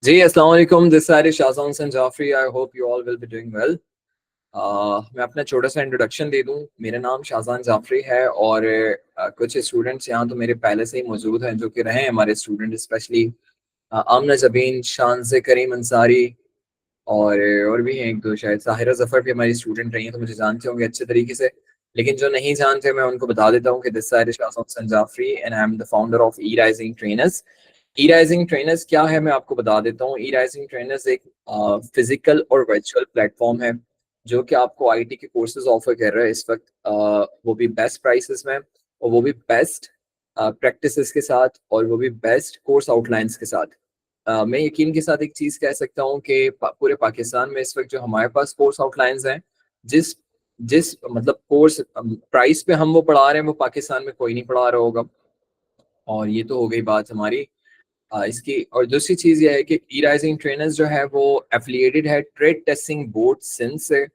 जी, अस्सलाम वालेकुम, this side is Shahzan Hasan Jafri. I hope you all will be doing well. मैं अपना छोटा सा इंट्रोडक्शन दे दूं। मेरा नाम शाहज़ान जाफरी है और कुछ स्टूडेंट्स यहाँ तो मेरे पहले से ही मौजूद हैं जो कि रहे हैं हमारे स्टूडेंट, स्पेशली आमना जबीन, शान से करीम अंसारी और भी हैं एक दो, शायद साहिरा जफर भी हमारी स्टूडेंट रही हैं, तो मुझे जानते होंगे अच्छे तरीके से। लेकिन जो नहीं जानते मैं उनको बता देता हूँ कि this side is Shahzan Hasan Jafri and I am the founder of E Rising Trainers. E Rising Trainers क्या है मैं आपको बता देता हूँ। ई राइजिंग ट्रेनर्स एक फिजिकल और वर्चुअल प्लेटफॉर्म है जो कि आपको आईटी के कोर्सेज ऑफर कर रहा है इस वक्त, वो भी बेस्ट प्राइसेस में, और वो भी बेस्ट प्रैक्टिसेस के साथ, और वो भी बेस्ट कोर्स आउटलाइंस के साथ। मैं यकीन के साथ एक चीज कह सकता हूँ कि पूरे पाकिस्तान में इस वक्त जो हमारे पास कोर्स आउटलाइंस हैं, जिस जिस मतलब कोर्स प्राइस पे हम वो पढ़ा रहे हैं, वो पाकिस्तान में कोई नहीं पढ़ा रहा होगा। और ये तो हो गई बात हमारी इसकी। और दूसरी चीज ये है कि ई राइजिंग ट्रेनर्स जो है वो एफिलिएटेड है ट्रेड टेस्टिंग बोर्ड सिंध से।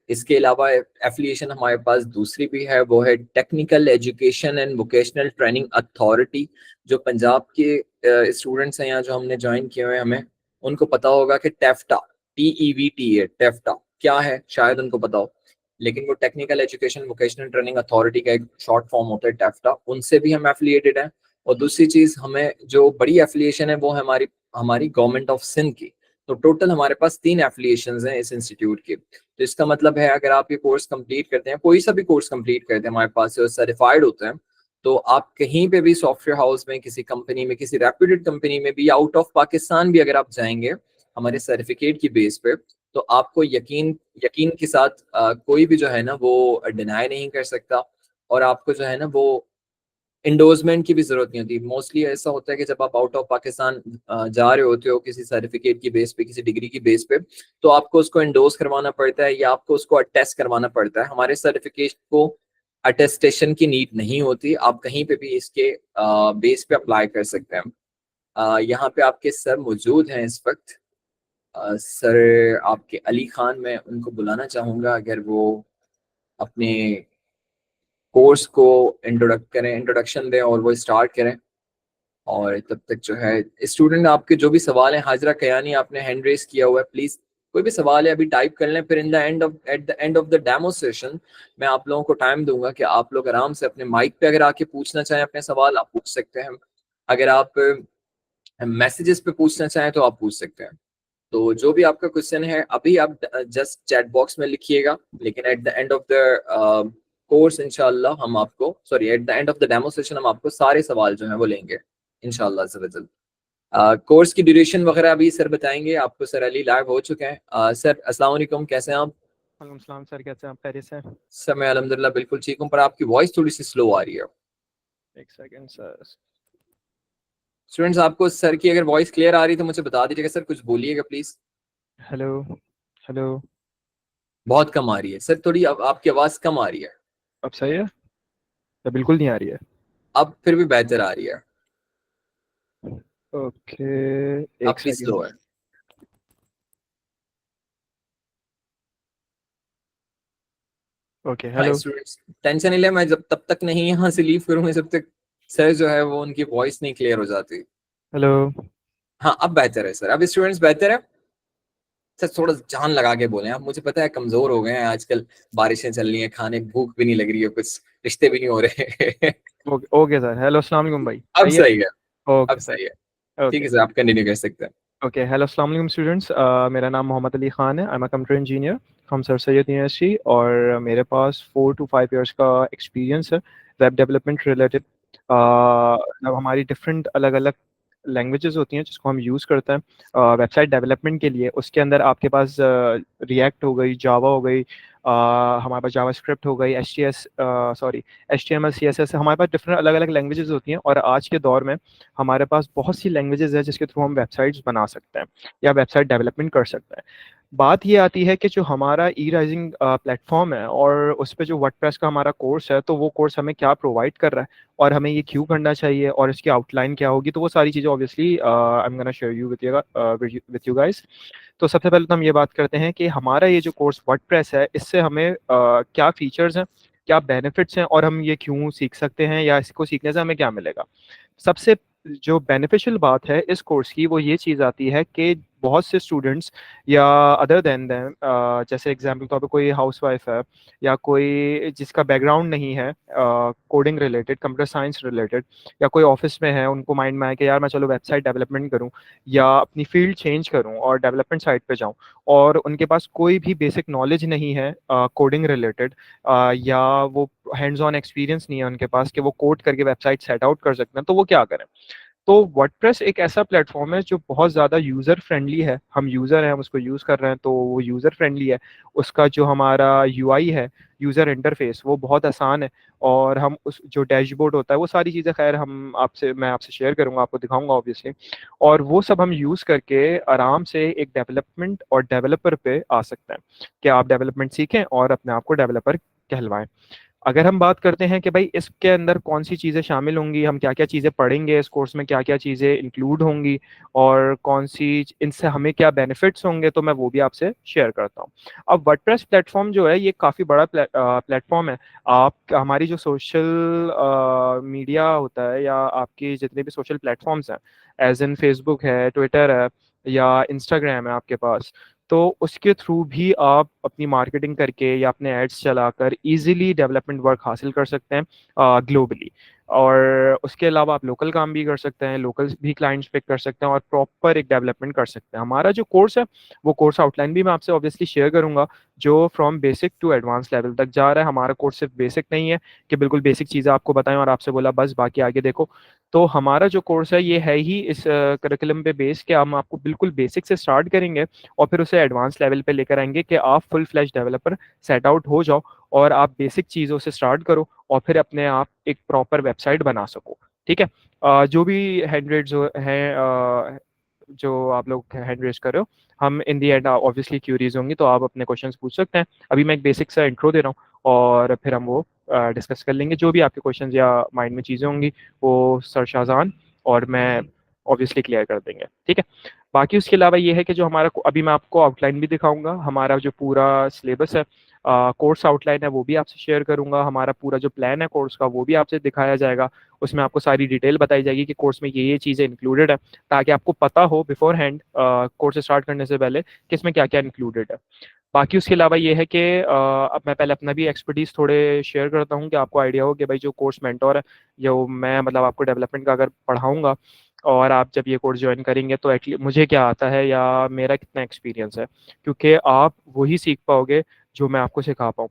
इसके अलावा एफिलिएशन हमारे पास दूसरी भी है, वो है technical education and vocational training authority. जो पंजाब के स्टूडेंट्स हैं यहाँ जो हमने ज्वाइन किए हुए हैं, हमें उनको पता होगा कि टेफ्टा, TEVT है, टेफ्टा क्या है शायद उनको पता हो। लेकिन वो technical education vocational training authority का एक शॉर्ट फॉर्म होता है टेफ्टा, उनसे भी हम एफिलिएटेड हैं। और दूसरी चीज, हमें जो बड़ी एफिलिएशन है वो है हमारी हमारी गवर्नमेंट ऑफ सिंध की। तो टोटल हमारे पास 3 एफिलिएशंस हैं इस इंस्टीट्यूट की। तो इसका मतलब है अगर आप ये कोर्स कंप्लीट करते हैं, कोई सा भी कोर्स कंप्लीट करते हैं हमारे पास से सर्टिफाइड होते हैं, तो आप कहीं पे भी सॉफ्टवेयर हाउस में, किसी कंपनी में, किसी रेप्यूटेड कंपनी में भी, आउट ऑफ पाकिस्तान भी अगर आप जाएंगे हमारे सर्टिफिकेट की बेस पे, तो आपको यकीन यकीन के साथ कोई भी जो है ना वो डिनाई नहीं कर सकता। और आपको जो है ना वो इंडोर्समेंट की भी जरूरत नहीं होती। मोस्टली ऐसा होता है कि जब आप आउट ऑफ पाकिस्तान जा रहे होते हो किसी सर्टिफिकेट की बेस पे, किसी डिग्री की बेस पे, तो आपको उसको इंडोर्स करवाना पड़ता है या आपको उसको अटेस्ट करवाना पड़ता है। हमारे सर्टिफिकेट को अटेस्टेशन की नीड नहीं होती, आप कहीं पे भी इसके बेस पे अप्लाई कर सकते हैं। यहाँ पे आपके सर मौजूद हैं इस वक्त। सर आपके अली खान, मैं उनको बुलाना चाहूंगा अगर वो अपने कोर्स को इंट्रोडक्शन दें और वो स्टार्ट करें। और तब तक जो है स्टूडेंट आपके जो भी सवाल हैं, हाजरा कयानी आपने हैंड रेस किया हुआ है, प्लीज कोई भी सवाल है अभी टाइप कर लें, फिर at the end of the demo session मैं आप लोगों को टाइम दूंगा कि आप लोग आराम से अपने माइक पे अगर आके पूछना चाहें अपने सवाल, आप पूछ सकते हैं। अगर आप मैसेजेस पे पूछना चाहें तो आप पूछ सकते हैं। तो जो भी आपका क्वेश्चन है अभी आप जस्ट चैट बॉक्स में लिखिएगा, लेकिन at the end of the course इंशाल्लाह हम आपको, sorry, at the end of the demo session हम आपको सारे सवाल जो हैं वो लेंगे इंशाल्लाह अज़्ज़ा वजल। कोर्स की ड्यूरेशन वगैरह अभी सर बताएंगे आपको। सर अली लाइव हो चुके हैं। सर अस्सलाम वालेकुम, कैसे हैं आप? वालेकुम सलाम सर, कैसे हैं आप? खैरियत से हैं? सर मैं अल्हम्दुलिल्लाह बिल्कुल ठीक हूँ, पर आपकी वॉइस थोड़ी सी स्लो आ रही है। एक सेकंड सर। स्टूडेंट्स, आपको सर की अगर वॉइस क्लियर आ रही है तो मुझे बता दीजिएगा सर, कुछ बोलिएगा प्लीज। Hello hello. बहुत कम आ रही है सर, थोड़ी अब आपकी आवाज़ कम आ रही है। अब सही है या बिल्कुल नहीं आ रही है? अब फिर भी बेहतर आ रही है। ओके, अब एक भी स्लो सेकंड। है। ओके, हाँ हेलो। स्टूडेंट्स, टेंशन नहीं ले, मैं जब तब तक नहीं यहाँ से लीव करूंगा जब तक सर जो है वो उनकी वॉइस नहीं क्लियर हो जाती। हेलो। हाँ अब बेहतर है सर, अब स्टूडेंट्स बेहतर है। सर थोड़ा जान लगा के बोले आप, मुझे पता है कमजोर हो गए हैं आजकल, बारिशें चल रही हैं, खाने भूख भी नहीं लग रही है, कुछ रिश्ते भी नहीं हो रहे। ओके ओके सर, हेलो अस्सलाम वालेकुम भाई, अब सही है? सही है। अब ओके सर। सही है। ठीक ओके है सर, आप कंटिन्यू कर सकते हैं। ओके, हेलो अस्सलाम वालेकुम स्टूडेंट्स। मेरा नाम मोहम्मद अली ख़ान है। I am a computer engineer from sir Syed university, और मेरे पास 4 to 5 years का एक्सपीरियंस है वेब डेवलपमेंट रिलेटेड। हमारी डिफरेंट अलग अलग लैंग्वेजेस होती हैं जिसको हम यूज़ करते हैं वेबसाइट डेवलपमेंट के लिए। उसके अंदर आपके पास रिएक्ट हो गई, जावा हो गई, हमारे पास जावा स्क्रिप्ट हो गई, H T S sorry H T M L C S S, हमारे पास डिफरेंट अलग अलग लैंग्वेजेस होती हैं। और आज के दौर में हमारे पास बहुत सी लैंग्वेजेस है जिसके थ्रू हम वेबसाइट्स बना सकते हैं या वेबसाइट डेवलपमेंट कर सकते हैं। बात ये आती है कि जो हमारा ई राइजिंग प्लेटफॉर्म है और उस पर जो वर्डप्रेस का हमारा कोर्स है, तो वो कोर्स हमें क्या प्रोवाइड कर रहा है और हमें ये क्यों करना चाहिए और इसकी आउटलाइन क्या होगी, तो वो सारी चीज़ें obviously I am gonna share you with you guys. तो सबसे पहले तो हम ये बात करते हैं कि हमारा ये जो कोर्स वर्डप्रेस है, इससे हमें क्या फीचर्स हैं, क्या बेनिफिट्स हैं और हम ये क्यों सीख सकते हैं या इसको सीखने से हमें क्या मिलेगा। सबसे जो बेनिफिशियल बात है इस कोर्स की वो ये चीज़ आती है कि बहुत से स्टूडेंट्स या अदर देन देम, जैसे एग्जांपल तौर पे कोई हाउसवाइफ है या कोई जिसका बैकग्राउंड नहीं है coding related, computer science related, या कोई ऑफिस में है, उनको माइंड में आया कि यार मैं चलो वेबसाइट डेवलपमेंट करूं या अपनी फील्ड चेंज करूं और डेवलपमेंट साइड पे जाऊं, और उनके पास कोई भी बेसिक नॉलेज नहीं है कोडिंग रिलेटेड, या वो हैंड्स ऑन एक्सपीरियंस नहीं है उनके पास कि वो कोड करके वेबसाइट सेट आउट कर सकते हैं, तो वो क्या करें। तो वर्डप्रेस एक ऐसा प्लेटफॉर्म है जो बहुत ज़्यादा यूज़र फ्रेंडली है, हम यूज़र हैं, हम उसको यूज़ कर रहे हैं तो वो यूज़र फ्रेंडली है। उसका जो हमारा यूआई है, यूज़र इंटरफेस, वो बहुत आसान है। और हम उस जो डैशबोर्ड होता है वो सारी चीज़ें खैर मैं आपसे शेयर करूंगा, आपको दिखाऊंगा ऑब्वियसली। और वो सब हम यूज़ करके आराम से एक डेवलपमेंट और डेवलपर पे आ सकते हैं कि आप डेवलपमेंट सीखें और अपने आप को डेवलपर कहलवाएं। अगर हम बात करते हैं कि भाई इसके अंदर कौन सी चीज़ें शामिल होंगी, हम क्या क्या चीज़ें पढ़ेंगे इस कोर्स में, क्या क्या चीज़ें इंक्लूड होंगी और कौन सी इनसे हमें क्या बेनिफिट्स होंगे, तो मैं वो भी आपसे शेयर करता हूँ। अब वर्डप्रेस प्लेटफॉर्म जो है ये काफ़ी बड़ा प्लेटफॉर्म है। आप हमारी जो सोशल मीडिया होता है या आपकी जितने भी सोशल प्लेटफॉर्म्स हैं, एज इन फेसबुक है, ट्विटर है या इंस्टाग्राम है आपके पास, तो उसके थ्रू भी आप अपनी मार्केटिंग करके या अपने एड्स चलाकर इजीली डेवलपमेंट वर्क हासिल कर सकते हैं ग्लोबली। और उसके अलावा आप लोकल काम भी कर सकते हैं, लोकल भी क्लाइंट्स पिक कर सकते हैं और प्रॉपर एक डेवलपमेंट कर सकते हैं। हमारा जो कोर्स है वो कोर्स आउटलाइन भी मैं आपसे ऑब्वियसली शेयर करूंगा, जो from basic to advance level तक जा रहा है। हमारा कोर्स सिर्फ बेसिक नहीं है कि बिल्कुल बेसिक चीज़ें आपको बताएं और आपसे बोला बस बाकी आगे देखो। तो हमारा जो कोर्स है ये है ही इस करिकुलम पे बेस कि हम आपको बिल्कुल बेसिक से स्टार्ट करेंगे और फिर उसे एडवांस लेवल पे लेकर आएंगे कि आप full flash developer set out हो जाओ और आप बेसिक चीज़ों से स्टार्ट करो और फिर अपने आप एक प्रॉपर वेबसाइट बना सको। ठीक है। जो भी हैंड रेज हैं, जो आप लोग हैंड रेज कर रहे हो, हम इन दी एंड ऑब्वियसली क्यूरीज होंगी तो आप अपने क्वेश्चंस पूछ सकते हैं। अभी मैं एक बेसिक सा इंट्रो दे रहा हूँ और फिर हम वो डिस्कस कर लेंगे। जो भी आपके क्वेश्चंस या माइंड में चीज़ें होंगी वो सर शाहजहान और मैं ऑब्वियसली क्लियर कर देंगे। ठीक है। बाकी उसके अलावा ये है कि जो हमारा अभी मैं आपको आउटलाइन भी दिखाऊंगा, हमारा जो पूरा सिलेबस है, कोर्स आउटलाइन है वो भी आपसे शेयर करूंगा, हमारा पूरा जो प्लान है कोर्स का वो भी आपसे दिखाया जाएगा। उसमें आपको सारी डिटेल बताई जाएगी कि कोर्स में ये चीज़ें इंक्लूडेड है, ताकि आपको पता हो बिफोर हैंड कोर्स स्टार्ट करने से पहले कि इसमें क्या क्या इंक्लूडेड है। बाकी उसके अलावा ये है कि अब मैं पहले अपना भी एक्सपर्टीज थोड़े शेयर करता हूँ कि आपको आइडिया हो कि भाई जो कोर्स मेंटोर है, जो मैं मतलब आपको डेवलपमेंट का अगर पढ़ाऊँगा और आप जब ये कोर्स ज्वाइन करेंगे तो एटलीस्ट मुझे क्या आता है या मेरा कितना एक्सपीरियंस है, क्योंकि आप वही सीख पाओगे जो मैं आपको सिखा पाऊँ।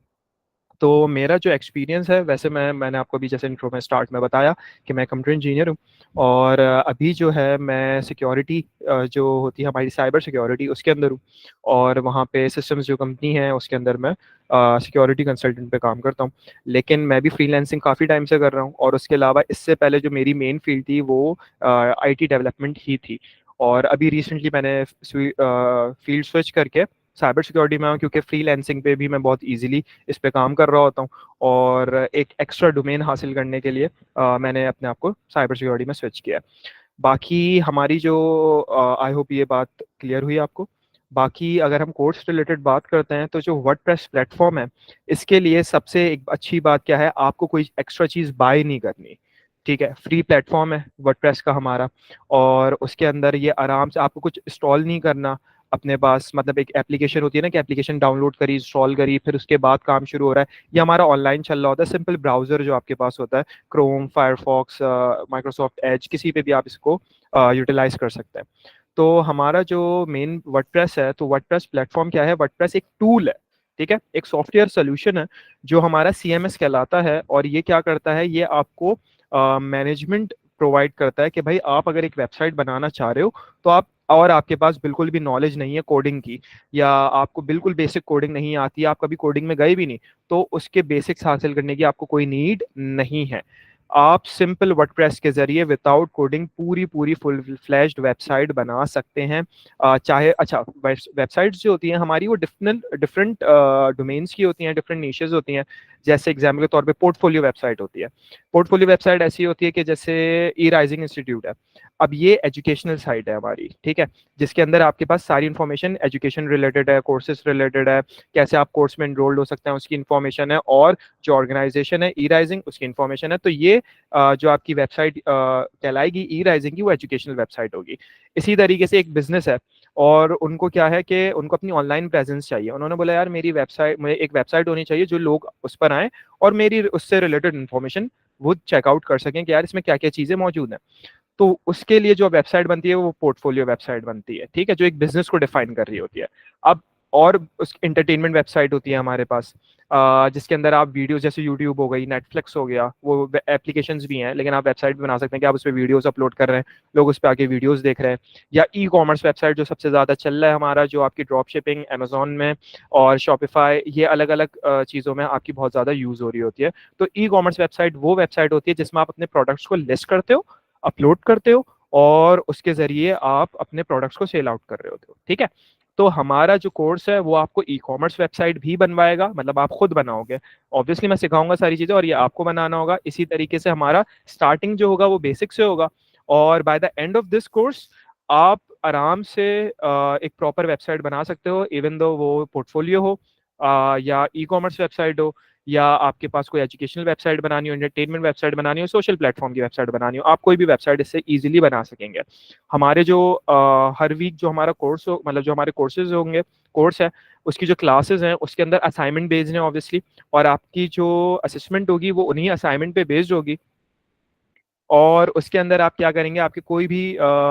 तो मेरा जो एक्सपीरियंस है, वैसे मैंने आपको अभी जैसे इंट्रो में स्टार्ट में बताया कि मैं कंप्यूटर इंजीनियर हूँ और अभी जो है मैं सिक्योरिटी जो होती है हमारी साइबर सिक्योरिटी उसके अंदर हूँ। और वहाँ पे सिस्टम्स जो कंपनी है उसके अंदर मैं सिक्योरिटी कंसल्टेंट पे काम करता हूँ। लेकिन मैं भी फ्रीलांसिंग काफ़ी टाइम से कर रहा हूँ और उसके अलावा इससे पहले जो मेरी मेन फील्ड थी वो आईटी डेवलपमेंट ही थी। और अभी रिसेंटली मैंने फील्ड स्विच करके साइबर सिक्योरिटी में हूँ, क्योंकि फ्रीलांसिंग पे भी मैं बहुत इजीली इस पे काम कर रहा होता हूँ और एक एक्स्ट्रा डोमेन हासिल करने के लिए मैंने अपने आप को साइबर सिक्योरिटी में स्विच किया। बाकी हमारी जो आई होप ये बात क्लियर हुई आपको। बाकी अगर हम कोर्स रिलेटेड बात करते हैं तो जो वर्डप्रेस प्लेटफॉर्म है इसके लिए सबसे एक अच्छी बात क्या है, आपको कोई एक्स्ट्रा चीज़ बाय नहीं करनी। ठीक है, फ्री प्लेटफॉर्म है वर्डप्रेस का हमारा, और उसके अंदर ये आराम से आपको कुछ इंस्टॉल नहीं करना अपने पास। मतलब एक एप्लीकेशन होती है ना कि एप्लीकेशन डाउनलोड करी, इंस्टॉल करी, फिर उसके बाद काम शुरू हो रहा है, ये हमारा ऑनलाइन चल रहा होता है। सिंपल ब्राउजर जो आपके पास होता है, क्रोम, फायरफॉक्स, माइक्रोसॉफ्ट एज, किसी पे भी आप इसको यूटिलाइज कर सकते हैं। तो हमारा जो मेन वर्डप्रेस है, तो वर्डप्रेस प्लेटफॉर्म क्या है, वर्डप्रेस एक टूल है। ठीक है, एक सॉफ्टवेयर सोल्यूशन है जो हमारा सीएमएस कहलाता है। और ये क्या करता है, ये आपको मैनेजमेंट प्रोवाइड करता है कि भाई आप अगर एक वेबसाइट बनाना चाह रहे हो तो आप, और आपके पास बिल्कुल भी नॉलेज नहीं है कोडिंग की, या आपको बिल्कुल बेसिक कोडिंग नहीं आती है, आप कभी कोडिंग में गए भी नहीं, तो उसके बेसिक्स हासिल करने की आपको कोई नीड नहीं है। आप सिंपल वर्डप्रेस के जरिए विदाउट कोडिंग पूरी पूरी फुल फ्लैश्ड वेबसाइट बना सकते हैं। चाहे अच्छा, वेबसाइट्स जो होती हैं हमारी वो डिफरेंट डिफरेंट डोमेन्स की होती हैं, डिफरेंट निशेज होती हैं। जैसे एग्जाम्पल के तौर पे पोर्टफोलियो वेबसाइट होती है। पोर्टफोलियो वेबसाइट ऐसी होती है कि जैसे ई राइजिंग इंस्टीट्यूट है, अब ये एजुकेशनल साइट है हमारी, ठीक है, जिसके अंदर आपके पास सारी इन्फॉर्मेशन एजुकेशन रिलेटेड है, कोर्सेज रिलेटेड है, कैसे आप कोर्स में इनरोल्ड हो सकते हैं उसकी इन्फॉर्मेशन है, और जो ऑर्गेनाइजेशन है ई राइजिंग उसकी इन्फॉर्मेशन है। तो ये जो आपकी वेबसाइट कहलाएगी ई राइजिंग की, वो एजुकेशनल वेबसाइट होगी। इसी तरीके से एक बिजनेस है और उनको क्या है कि उनको अपनी ऑनलाइन प्रेजेंस चाहिए। उन्होंने बोला यार मेरी वेबसाइट, मुझे एक वेबसाइट होनी चाहिए जो लोग उस पर आएँ और मेरी उससे रिलेटेड इन्फॉर्मेशन वो चेकआउट कर सकें कि यार इसमें क्या क्या चीज़ें मौजूद हैं। तो उसके लिए जो वेबसाइट बनती है वो पोर्टफोलियो वेबसाइट बनती है, ठीक है, जो एक बिजनेस को डिफाइन कर रही होती है। अब और उस एंटरटेनमेंट वेबसाइट होती है हमारे पास, जिसके अंदर आप वीडियो, जैसे यूट्यूब हो गई, नेटफ्लिक्स हो गया, वो एप्लीकेशंस भी हैं, लेकिन आप वेबसाइट भी बना सकते हैं कि आप उस पर वीडियोस अपलोड कर रहे हैं, लोग उस पर आके वीडियोस देख रहे हैं। या ई कॉमर्स वेबसाइट जो सबसे ज़्यादा चल रहा है हमारा, जो आपकी ड्रॉप शिपिंग अमेजोन में और शॉपिफाई, ये अलग अलग चीज़ों में आपकी बहुत ज़्यादा यूज़ हो रही होती है। तो ई कॉमर्स वेबसाइट वो वेबसाइट होती है जिसमें आप अपने प्रोडक्ट्स को लिस्ट करते हो, अपलोड करते हो और उसके ज़रिए आप अपने प्रोडक्ट्स को सेल आउट कर रहे होते हो, ठीक है। तो हमारा जो कोर्स है वो आपको ई कॉमर्स वेबसाइट भी बनवाएगा, मतलब आप खुद बनाओगे, ऑब्वियसली मैं सिखाऊंगा सारी चीज़ें और ये आपको बनाना होगा। इसी तरीके से हमारा स्टार्टिंग जो होगा वो बेसिक से होगा और by the end of this course आप आराम से एक प्रॉपर वेबसाइट बना सकते हो, इवन दो वो पोर्टफोलियो हो या ई कॉमर्स वेबसाइट हो, या आपके पास कोई एजुकेशनल वेबसाइट बनानी हो, एंटरटेनमेंट वेबसाइट बनानी हो, सोशल प्लेटफॉर्म की वेबसाइट बनानी हो, आप कोई भी वेबसाइट इससे इजीली बना सकेंगे। हमारे जो हर वीक जो हमारा कोर्स हो, मतलब जो हमारे कोर्सेज होंगे, कोर्स है उसकी जो क्लासेस हैं उसके अंदर असाइनमेंट बेस्ड है ऑब्वियसली, और आपकी जो असेसमेंट होगी वो उन्हीं असाइनमेंट पे बेस्ड होगी। और उसके अंदर आप क्या करेंगे, आपके कोई भी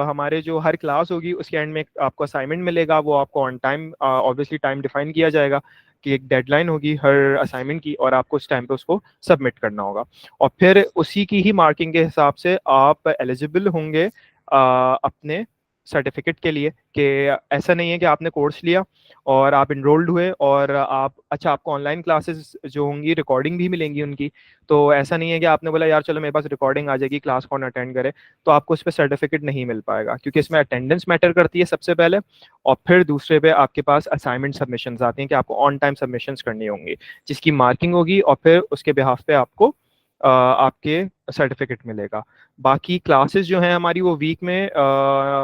हमारे जो हर क्लास होगी उसके एंड में आपको असाइनमेंट मिलेगा, वो आपको on time, obviously time define किया जाएगा कि एक डेडलाइन होगी हर असाइनमेंट की और आपको उस टाइम पे उसको सबमिट करना होगा। और फिर उसी की ही मार्किंग के हिसाब से आप एलिजिबल होंगे अपने सर्टिफिकेट के लिए। कि ऐसा नहीं है कि आपने कोर्स लिया और आप इनरोल्ड हुए और आप, अच्छा आपको ऑनलाइन क्लासेस जो होंगी रिकॉर्डिंग भी मिलेंगी उनकी, तो ऐसा नहीं है कि आपने बोला यार चलो मेरे पास रिकॉर्डिंग आ जाएगी, क्लास कौन अटेंड करे, तो आपको इस पर सर्टिफिकेट नहीं मिल पाएगा, क्योंकि इसमें अटेंडेंस मैटर करती है सबसे पहले, और फिर दूसरे पे आपके पास असाइनमेंट सबमिशंस आती हैं कि आपको ऑन टाइम सबमिशंस करनी होंगी, जिसकी मार्किंग होगी और फिर उसके बिहाफ पे आपको आपके सर्टिफिकेट मिलेगा। बाकी क्लासेस जो हैं हमारी वो वीक में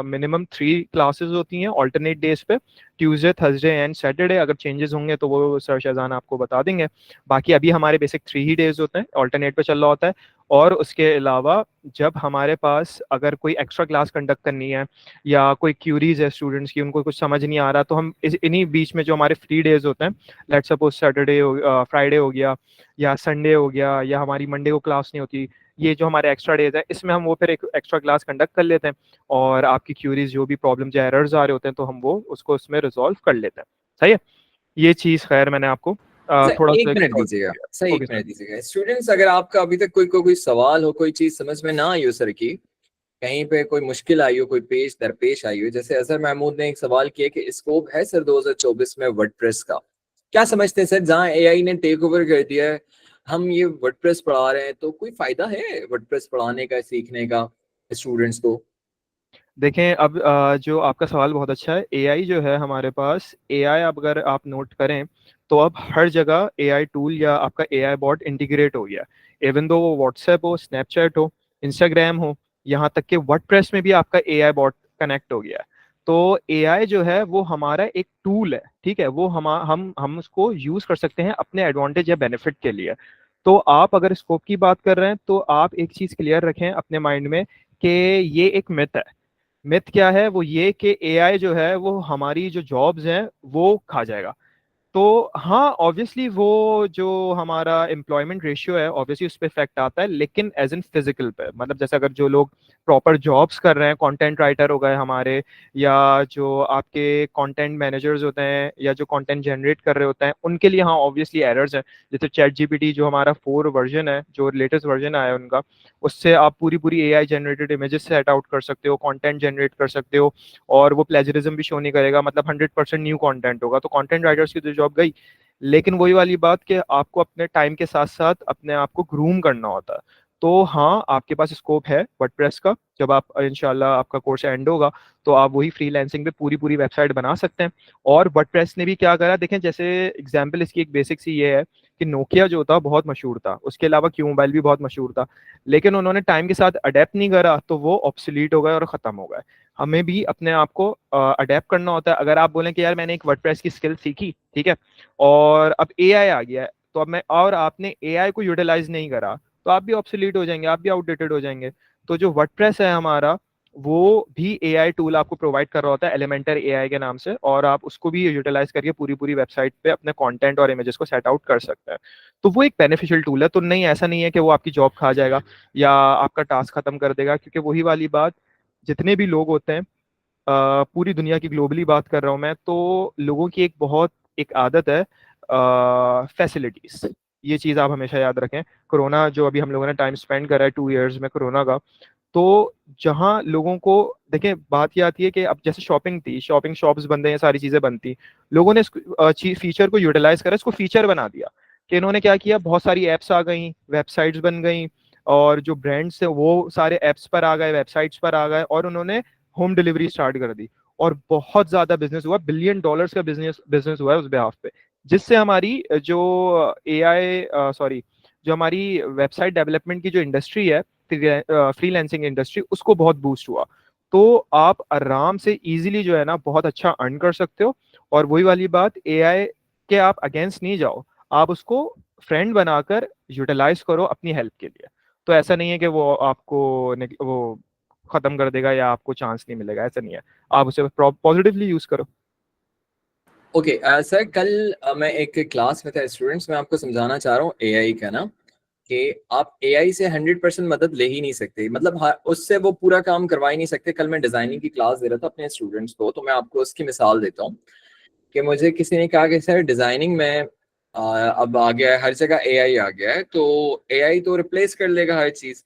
मिनिमम 3 क्लासेस होती हैं ऑल्टरनेट डेज पे, ट्यूसडे, थर्सडे एंड सैटरडे। अगर चेंजेस होंगे तो वो सर शहजान आपको बता देंगे। बाकी अभी हमारे बेसिक 3 ही डेज होते हैं, ऑल्टरनेट पे चल रहा होता है। और उसके अलावा जब हमारे पास अगर कोई एक्स्ट्रा क्लास कंडक्ट करनी है या कोई क्यूरीज है स्टूडेंट्स की, उनको कुछ समझ नहीं आ रहा, तो हम इन्हीं बीच में जो हमारे फ्री डेज होते हैं, लेट सपोज सैटरडे हो, फ्राइडे हो गया या संडे हो गया, या हमारी मंडे को क्लास नहीं होती, ये जो हमारे एक्स्ट्रा डेज है इसमें हम वो फिर एक एक्स्ट्रा क्लास कंडक्ट कर लेते हैं और आपकी क्यूरीज जो भी प्रॉब्लम या एरर्स आ रहे होते हैं तो हम वो उसको उसमें रिजॉल्व कर लेते हैं। सही है, ये चीज़ खैर मैंने आपको सर थोड़ा सा एक मिनट दीजिएगा, सर एक ओके सर। मिनट दीजिएगा। स्टूडेंट्स, अगर आपका अभी तक कोई सवाल हो, कोई चीज समझ में ना आई हो सर की, कहीं पे कोई मुश्किल आई हो, कोई पेश दरपेश आई हो, जैसे अजहर महमूद ने एक सवाल किया कि स्कोप है सर 2024 में वर्डप्रेस का, क्या समझते हैं सर, जहाँ एआई ने टेक ओवर कर दिया है, हम ये वर्डप्रेस पढ़ा रहे हैं, तो कोई फायदा है वर्डप्रेस पढ़ाने का, सीखने का स्टूडेंट्स को? देखें अब जो आपका सवाल बहुत अच्छा है। एआई जो है हमारे पास, एआई अगर आप नोट करें तो अब हर जगह एआई टूल या आपका एआई बॉट इंटीग्रेट हो गया। इवन दो वो व्हाट्सएप हो, स्नैपचैट हो, इंस्टाग्राम हो, यहाँ तक कि वर्डप्रेस में भी आपका एआई बॉट कनेक्ट हो गया है। तो एआई जो है वो हमारा एक टूल है, ठीक है, वो हम उसको यूज कर सकते हैं अपने एडवांटेज या बेनिफिट के लिए। तो आप अगर स्कोप की बात कर रहे हैं तो आप एक चीज क्लियर रखें अपने माइंड में कि ये एक मिथ है। मिथ क्या है, वो ये कि एआई जो है वो हमारी जो जॉब्स हैं वो खा जाएगा। तो हाँ, ऑब्वियसली वो जो हमारा एम्प्लॉयमेंट रेशियो है ऑब्वियसली उस पर इफेक्ट आता है, लेकिन एज इन फिजिकल पे, मतलब जैसे अगर जो लोग प्रॉपर जॉब्स कर रहे हैं, कंटेंट राइटर हो गए हमारे, या जो आपके कंटेंट मैनेजर्स होते हैं, या जो कंटेंट जनरेट कर रहे होते हैं, उनके लिए हाँ ऑब्वियसली एरर्स हैं। जैसे चैट जीपीटी जो हमारा 4 वर्जन है, जो लेटेस्ट वर्जन आया है उनका, उससे आप पूरी पूरी AI generated images set out कर सकते हो, कंटेंट जनरेट कर सकते हो, और वो प्लेजरिज्म भी शो नहीं करेगा, मतलब 100% न्यू कंटेंट होगा। तो कंटेंट राइटर्स की तो जॉब गई। लेकिन वही वाली बात कि आपको अपने टाइम के साथ साथ अपने आप को ग्रूम करना होता है। तो हाँ, आपके पास स्कोप है वर्डप्रेस का। जब आप इंशाल्लाह आपका कोर्स एंड होगा तो आप वही फ्रीलांसिंग पे पूरी पूरी वेबसाइट बना सकते हैं। और वर्डप्रेस ने भी क्या करा, देखें, जैसे एग्जांपल इसकी एक बेसिक सी ये है कि नोकिया जो था बहुत मशहूर था, उसके अलावा क्यू मोबाइल भी बहुत मशहूर था, लेकिन उन्होंने टाइम के साथ अडेप्ट नहीं करा तो वो ऑब्सोलीट हो गए और ख़त्म हो गए। हमें भी अपने आप को अडेप्ट करना होता है। अगर आप बोलें कि यार मैंने एक वर्डप्रेस की स्किल सीखी, ठीक है, और अब एआई आ गया है, तो अब मैं और आपने एआई को यूटिलाइज नहीं करा, तो आप भी ऑब्सोलीट हो जाएंगे, आप भी आउटडेटेड हो जाएंगे। तो जो वर्डप्रेस है हमारा, वो भी एआई टूल आपको प्रोवाइड कर रहा होता है एलिमेंटर एआई के नाम से, और आप उसको भी यूटिलाइज करके पूरी पूरी वेबसाइट पे अपने कंटेंट और इमेजेस को सेट आउट कर सकते हैं। तो वो एक बेनिफिशियल टूल है। तो नहीं, ऐसा नहीं है कि वो आपकी जॉब खा जाएगा या आपका टास्क खत्म कर देगा, क्योंकि वही वाली बात, जितने भी लोग होते हैं, पूरी दुनिया की ग्लोबली बात कर रहा हूँ मैं, तो लोगों की एक आदत है फैसिलिटीज। ये चीज़ आप हमेशा याद रखें। कोरोना जो अभी हम लोगों ने टाइम स्पेंड करा है 2 इयर्स में कोरोना का, तो जहाँ लोगों को, देखें बात ये आती है कि अब जैसे शॉपिंग थी, शॉपिंग शॉप्स बंद हैं, ये सारी चीजें बंद थी, लोगों ने इस फीचर को यूटिलाइज करा, इसको फीचर बना दिया कि इन्होंने क्या किया, बहुत सारी एप्स आ गई, वेबसाइट्स बन गई, और जो ब्रांड्स थे वो सारे एप्स पर आ गए, वेबसाइट्स पर आ गए, और उन्होंने होम डिलीवरी स्टार्ट कर दी, और बहुत ज्यादा बिजनेस हुआ, $1 बिलियन का बिजनेस बिजनेस हुआ है उस बेहाफ पे, जिससे हमारी जो एआई सॉरी जो हमारी वेबसाइट डेवलपमेंट की जो इंडस्ट्री है, फ्रीलांसिंग इंडस्ट्री, उसको बहुत बूस्ट हुआ। तो आप आराम से इजीली जो है ना बहुत अच्छा अर्न कर सकते हो। और वही वाली बात, एआई के आप अगेंस्ट नहीं जाओ, आप उसको फ्रेंड बनाकर यूटिलाइज करो अपनी हेल्प के लिए। तो ऐसा नहीं है कि वो आपको वो खत्म कर देगा या आपको चांस नहीं मिलेगा, ऐसा नहीं है। आप उसे पॉजिटिवली यूज करो। ओके सर, कल मैं एक क्लास में था स्टूडेंट्स, मैं आपको समझाना चाह रहा हूँ एआई का ना, कि आप एआई से 100% मदद ले ही नहीं सकते, मतलब उससे वो पूरा काम करवा ही नहीं सकते। कल मैं डिजाइनिंग की क्लास दे रहा था अपने स्टूडेंट्स को, तो मैं आपको उसकी मिसाल देता हूँ कि मुझे किसी ने कहा कि सर डिजाइनिंग में अब आ गया है, हर जगह एआई आ गया है, तो एआई तो रिप्लेस कर लेगा हर चीज।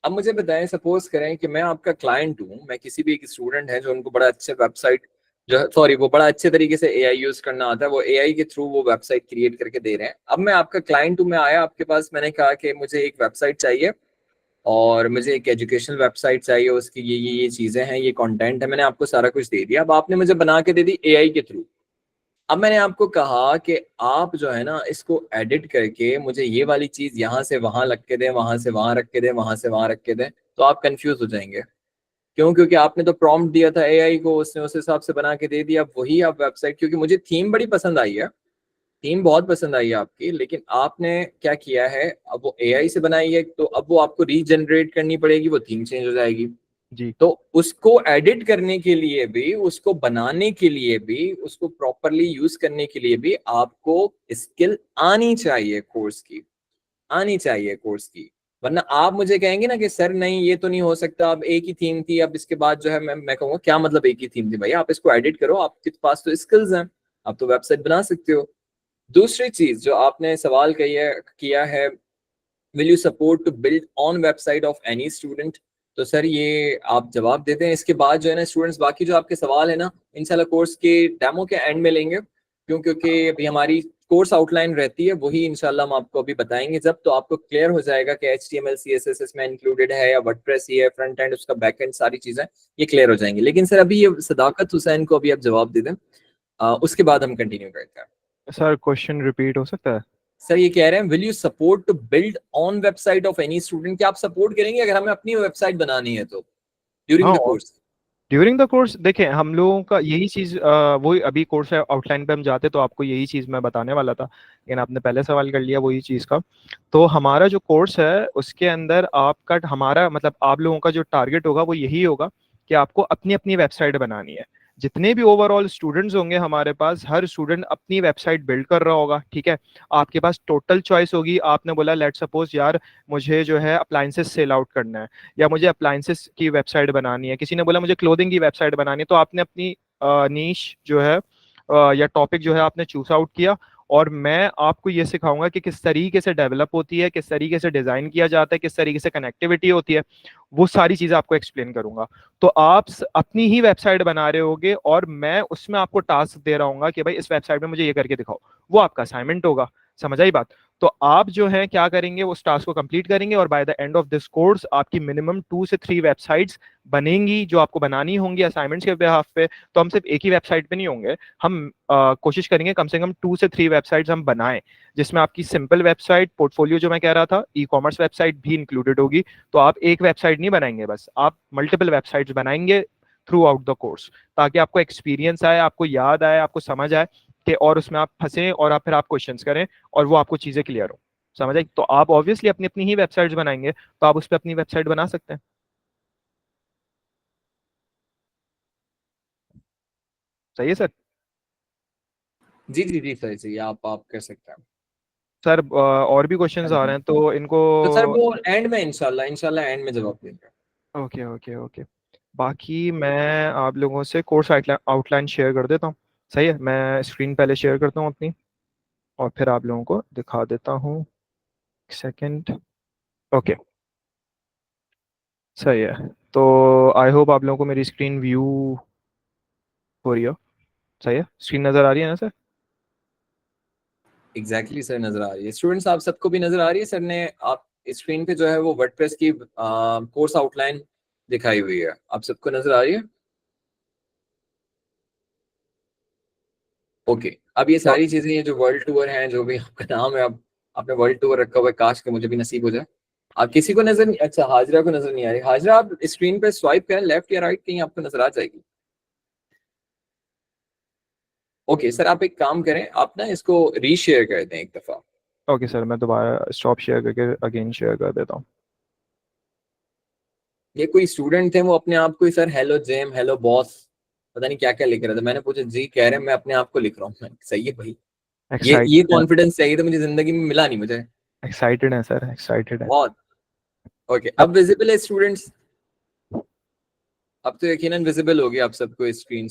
अब मुझे बताएं, सपोज करें कि मैं आपका क्लाइंट हूँ, मैं किसी भी एक स्टूडेंट है जो उनको बड़ा अच्छे वेबसाइट जो सॉरी वो बड़ा अच्छे तरीके से एआई यूज करना आता है, वो एआई के थ्रू वो वेबसाइट क्रिएट करके दे रहे हैं। अब मैं आपका क्लाइंट हूँ, मैं आया आपके पास, मैंने कहा कि मुझे एक वेबसाइट चाहिए और मुझे एक एजुकेशनल वेबसाइट चाहिए, उसकी ये चीजें हैं, ये कंटेंट है, मैंने आपको सारा कुछ दे दिया। अब आपने मुझे बना के दे दी एआई के थ्रू। अब मैंने आपको कहा कि आप जो है ना इसको एडिट करके मुझे ये वाली चीज यहाँ से वहां रख के दें, वहां से वहां रख के दें, वहां से वहां रख के दें, तो आप कंफ्यूज हो जाएंगे। क्यों? क्योंकि आपने तो प्रॉम्प्ट दिया था एआई को, उसने उस हिसाब से बना के दे दिया। अब वही आप वेबसाइट, क्योंकि मुझे थीम बड़ी पसंद आई है, थीम बहुत पसंद आई है आपकी, लेकिन आपने क्या किया है, अब वो एआई से बनाई है, तो अब वो आपको रीजनरेट करनी पड़ेगी, वो थीम चेंज हो जाएगी। जी। तो उसको एडिट करने के लिए भी, उसको बनाने के लिए भी, उसको प्रॉपरली यूज करने के लिए भी आपको स्किल आनी चाहिए, कोर्स की आनी चाहिए, कोर्स की। वरना आप मुझे कहेंगे ना कि सर नहीं ये तो नहीं हो सकता, अब एक ही थीम थी, अब इसके बाद जो है मैं कहूँगा क्या मतलब एक ही थीम थी? भाई आप इसको एडिट करो, आपके पास तो स्किल्स हैं, आप तो वेबसाइट बना सकते हो। दूसरी चीज जो आपने सवाल किया है, will you support to build on website of any student, तो सर ये आप जवाब देते हैं। इसके बाद जो है ना स्टूडेंट्स, बाकी जो आपके सवाल है ना, इंशाल्लाह कोर्स के डेमो के एंड में लेंगे, क्योंकि अभी हमारी कोर्स आउटलाइन रहती है, वही इंशाल्लाह हम आपको अभी बताएंगे जब, तो आपको क्लियर हो जाएगा कि HTML CSS इसमें इंक्लूडेड है या वर्डप्रेस ही है, फ्रंट एंड उसका बैक एंड, सारी चीजें ये क्लियर हो जाएंगी। लेकिन सर अभी ये सदाकत हुसैन को अभी आप जवाब दे दें, उसके बाद हम कंटिन्यू करते हैं। सर क्वेश्चन रिपीट हो सकता है? सर ये कह रहे हैं, will you support to build on website of any student, क्या आप सपोर्ट करेंगे अगर हमें अपनी वेबसाइट बनानी है तो ड्यूरिंग हाँ, the course? During the course देखें, हम लोगों का यही चीज़, वही अभी कोर्स आउटलाइन पे हम जाते तो आपको यही चीज़ मैं बताने वाला था, लेकिन आपने पहले सवाल कर लिया वही चीज़ का। तो हमारा जो कोर्स है उसके अंदर आपका, हमारा मतलब आप लोगों का जो टारगेट होगा वो यही होगा कि आपको अपनी अपनी वेबसाइट बनानी है। जितने भी ओवरऑल स्टूडेंट्स होंगे हमारे पास, हर स्टूडेंट अपनी वेबसाइट बिल्ड कर रहा होगा, ठीक है। आपके पास टोटल चॉइस होगी। आपने बोला लेट सपोज यार मुझे जो है अप्लाइंसेस सेल आउट करना है, या मुझे अप्लाइंसेस की वेबसाइट बनानी है, किसी ने बोला मुझे क्लोथिंग की वेबसाइट बनानी है, तो आपने अपनी नीश जो है या टॉपिक जो है आपने चूज आउट किया, और मैं आपको ये सिखाऊंगा कि किस तरीके से डेवलप होती है, किस तरीके से डिजाइन किया जाता है, किस तरीके से कनेक्टिविटी होती है, वो सारी चीजें आपको एक्सप्लेन करूंगा। तो आप अपनी ही वेबसाइट बना रहे होगे और मैं उसमें आपको टास्क दे रहा हूँ कि भाई इस वेबसाइट में मुझे ये करके दिखाओ, वो आपका असाइनमेंट होगा। समझ आई बात? तो आप जो है क्या करेंगे, उस टास्क को कंप्लीट करेंगे और by the end of this course आपकी मिनिमम 2 से 3 वेबसाइट्स बनेंगी जो आपको बनानी होंगी असाइनमेंट्स के बिहाफ पे। तो हम सिर्फ एक ही वेबसाइट पे नहीं होंगे, हम कोशिश करेंगे कम से कम 2 से 3 वेबसाइट्स हम बनाएं, जिसमें आपकी सिंपल वेबसाइट पोर्टफोलियो जो मैं कह रहा था, ई कॉमर्स वेबसाइट भी इंक्लूडेड होगी। तो आप एक वेबसाइट नहीं बनाएंगे बस, आप मल्टीपल वेबसाइट्स बनाएंगे थ्रू आउट द कोर्स, ताकि आपको एक्सपीरियंस आए, आपको याद आए, आपको समझ आए कि और उसमें आप फंसे और आप फिर आप क्वेश्चंस करें और वो आपको चीजें क्लियर हो। समझ आई? तो आप ऑब्वियसली अपनी अपनी ही वेबसाइट्स बनाएंगे, तो आप उस पर अपनी वेबसाइट बना सकते हैं। सही है सर? जी जी जी सही सही, आप कर सकते हैं। सर और भी क्वेश्चंस हाँ आ जी। रहे हैं तो इनको। तो सर वो एंड में इंशाल्लाह इंशाल्लाह एंड में जवाब देंगे। Okay okay okay. बाकी मैं आप लोगों से कोर्स आउटलाइन शेयर कर देता हूँ। सही है, मैं स्क्रीन पहले शेयर करता हूँ अपनी, और फिर आप लोगों को दिखा देता हूँ। सेकंड। ओके, सही है। तो आई होप आप लोगों को मेरी स्क्रीन व्यू हो रही हो। सही है, स्क्रीन नज़र आ रही है ना सर? एग्जैक्टली सर, नजर आ रही है। स्टूडेंट्स आप सबको भी नजर आ रही है? सर ने आप स्क्रीन पे जो है वो वर्डप्रेस की कोर्स आउटलाइन दिखाई हुई है, आप सबको नजर आ रही है? ओके। अब ये तो सारी चीजें, ये जो वर्ल्ड टूर हैं, जो भी आपका नाम है, अब आपने वर्ल्ड टूर रखा हुआ है, काश के मुझे भी नसीब हो जाए। आप किसी को नजर नहीं, अच्छा हाजरा को नजर नहीं आ रही। हाजरा आप स्क्रीन पे स्वाइप करें लेफ्ट या राइट, कहीं आपको नजर आ जाएगी। ओके सर, आप एक काम करें, आप ना इसको रीशेयर कर दें एक दफा। ओके सर, मैं दोबारा स्टॉप शेयर करके अगेन शेयर कर देता हूँ। ये कोई स्टूडेंट थे, वो अपने आप को ही sir hello gem, hello boss, पता नहीं क्या क्या लिख रहा था। मैंने पूछा जी, कह रहे हैं मैं अपने आप को लिख रहा हूँ। सही है भाई, ये एक्साइटेड है। कॉन्फिडेंस चाहिए था मुझे, जिंदगी में मिला नहीं मुझे। एक्साइटेड है सर, एक्साइटेड है। बहुत। ओके, अब अब विजिबल है स्टूडेंट्स? अब तो यकीनन विजिबल होगी आप सबको स्क्रीन।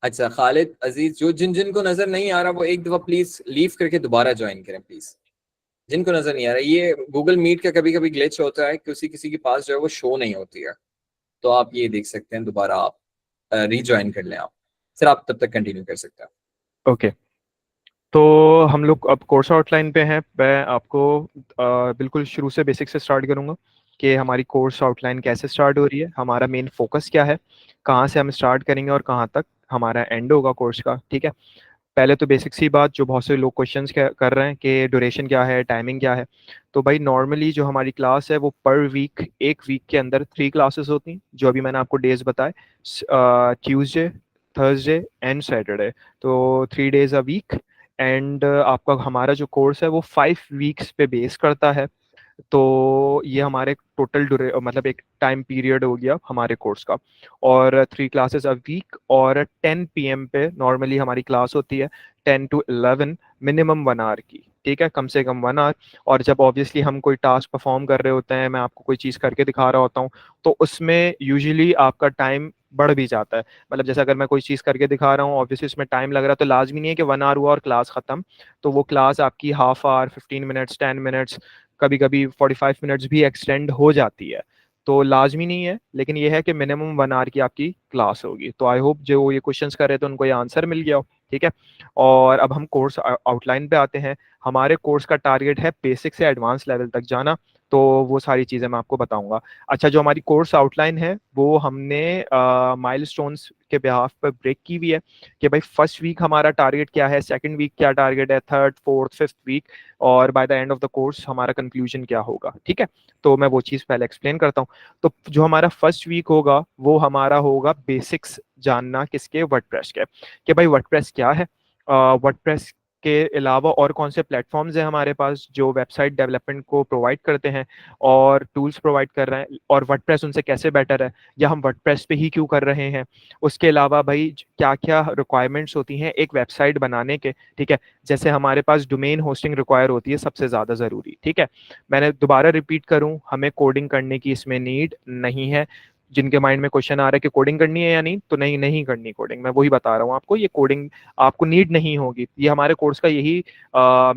अच्छा खालिद अजीज, जो जिन जिन को नजर नहीं आ रहा वो एक दफा प्लीज लीव करके दोबारा ज्वाइन करें प्लीज। जिनको नजर नहीं आ रहा, ये गूगल मीट का कभी कभी ग्लिच होता है, किसी किसी के पास जो है वो शो नहीं होती है। तो आप ये देख सकते हैं, दोबारा आप रीज्वाइन कर लें आप। सर आप तब तक कंटिन्यू कर सकते हैं। ओके, तो हम लोग अब कोर्स आउटलाइन पे हैं। मैं आपको बिल्कुल शुरू से बेसिक से स्टार्ट करूंगा कि हमारी कोर्स आउटलाइन कैसे स्टार्ट हो रही है, हमारा मेन फोकस क्या है, कहाँ से हम स्टार्ट करेंगे और कहाँ तक हमारा एंड होगा कोर्स का। ठीक है, पहले तो बेसिक सी बात जो बहुत से लोग क्वेश्चंस कर रहे हैं कि ड्यूरेशन क्या है, टाइमिंग क्या है। तो भाई नॉर्मली जो हमारी क्लास है वो पर वीक, एक वीक के अंदर 3 क्लासेस होती हैं, जो अभी मैंने आपको डेज बताए, ट्यूसडे, थर्सडे एंड सैटरडे। तो 3 डेज अ वीक। एंड आपका हमारा जो कोर्स है वो 5 वीक्स पे बेस करता है। तो ये हमारे टोटल मतलब एक टाइम पीरियड हो गया हमारे कोर्स का। और 3 क्लासेस अ वीक, और 10 PM पे नॉर्मली हमारी क्लास होती है, 10 to 11, मिनिमम 1 आवर की। ठीक है, कम से कम 1 आवर। और जब ऑब्वियसली हम कोई टास्क परफॉर्म कर रहे होते हैं, मैं आपको कोई चीज़ करके दिखा रहा होता हूँ, तो उसमें यूजुअली आपका टाइम बढ़ भी जाता है। मतलब जैसे अगर मैं कोई चीज़ करके दिखा रहा हूँ, ऑब्वियसली उसमें टाइम लग रहा है, तो लाजमी नहीं है कि 1 आवर हुआ और क्लास खत्म। तो वो क्लास आपकी हाफ आवर, 15 मिनट्स, 10 मिनट्स, कभी कभी 45 मिनट्स भी एक्सटेंड हो जाती है। तो लाजमी नहीं है, लेकिन ये है कि मिनिमम 1 आवर की आपकी क्लास होगी। तो आई होप जो ये क्वेश्चंस कर रहे थे उनको ये आंसर मिल गया हो। ठीक है, और अब हम कोर्स आउटलाइन पे आते हैं। हमारे कोर्स का टारगेट है बेसिक से एडवांस लेवल तक जाना। तो वो सारी चीज़ें मैं आपको बताऊंगा। अच्छा, जो हमारी कोर्स आउटलाइन है वो हमने माइलस्टोन्स के बिहाफ पर ब्रेक की हुई है कि भाई फर्स्ट वीक हमारा टारगेट क्या है, सेकंड वीक क्या टारगेट है, थर्ड, फोर्थ, फिफ्थ वीक, और by the end of the course हमारा कंक्लूजन क्या होगा। ठीक है, तो मैं वो चीज़ पहले एक्सप्लेन करता हूँ। तो जो हमारा फर्स्ट वीक होगा वो हमारा होगा बेसिक्स जानना किसके, वर्डप्रेस के, कि भाई वर्डप्रेस क्या है, वर्डप्रेस के अलावा और कौन से प्लेटफॉर्म्स हैं हमारे पास जो वेबसाइट डेवलपमेंट को प्रोवाइड करते हैं और टूल्स प्रोवाइड कर रहे हैं, और वर्डप्रेस उनसे कैसे बेटर है, या हम वर्डप्रेस पे ही क्यों कर रहे हैं। उसके अलावा भाई क्या क्या रिक्वायरमेंट्स होती हैं एक वेबसाइट बनाने के। ठीक है, जैसे हमारे पास डोमेन होस्टिंग रिक्वायर होती है सबसे ज़्यादा ज़रूरी। ठीक है, मैंने दोबारा रिपीट करूं, हमें कोडिंग करने की इसमें नीड नहीं है। जिनके माइंड में क्वेश्चन आ रहा है कि कोडिंग करनी है या नहीं, तो नहीं, नहीं करनी कोडिंग, मैं वही बता रहा हूँ आपको, ये कोडिंग आपको नीड नहीं होगी। ये हमारे कोर्स का यही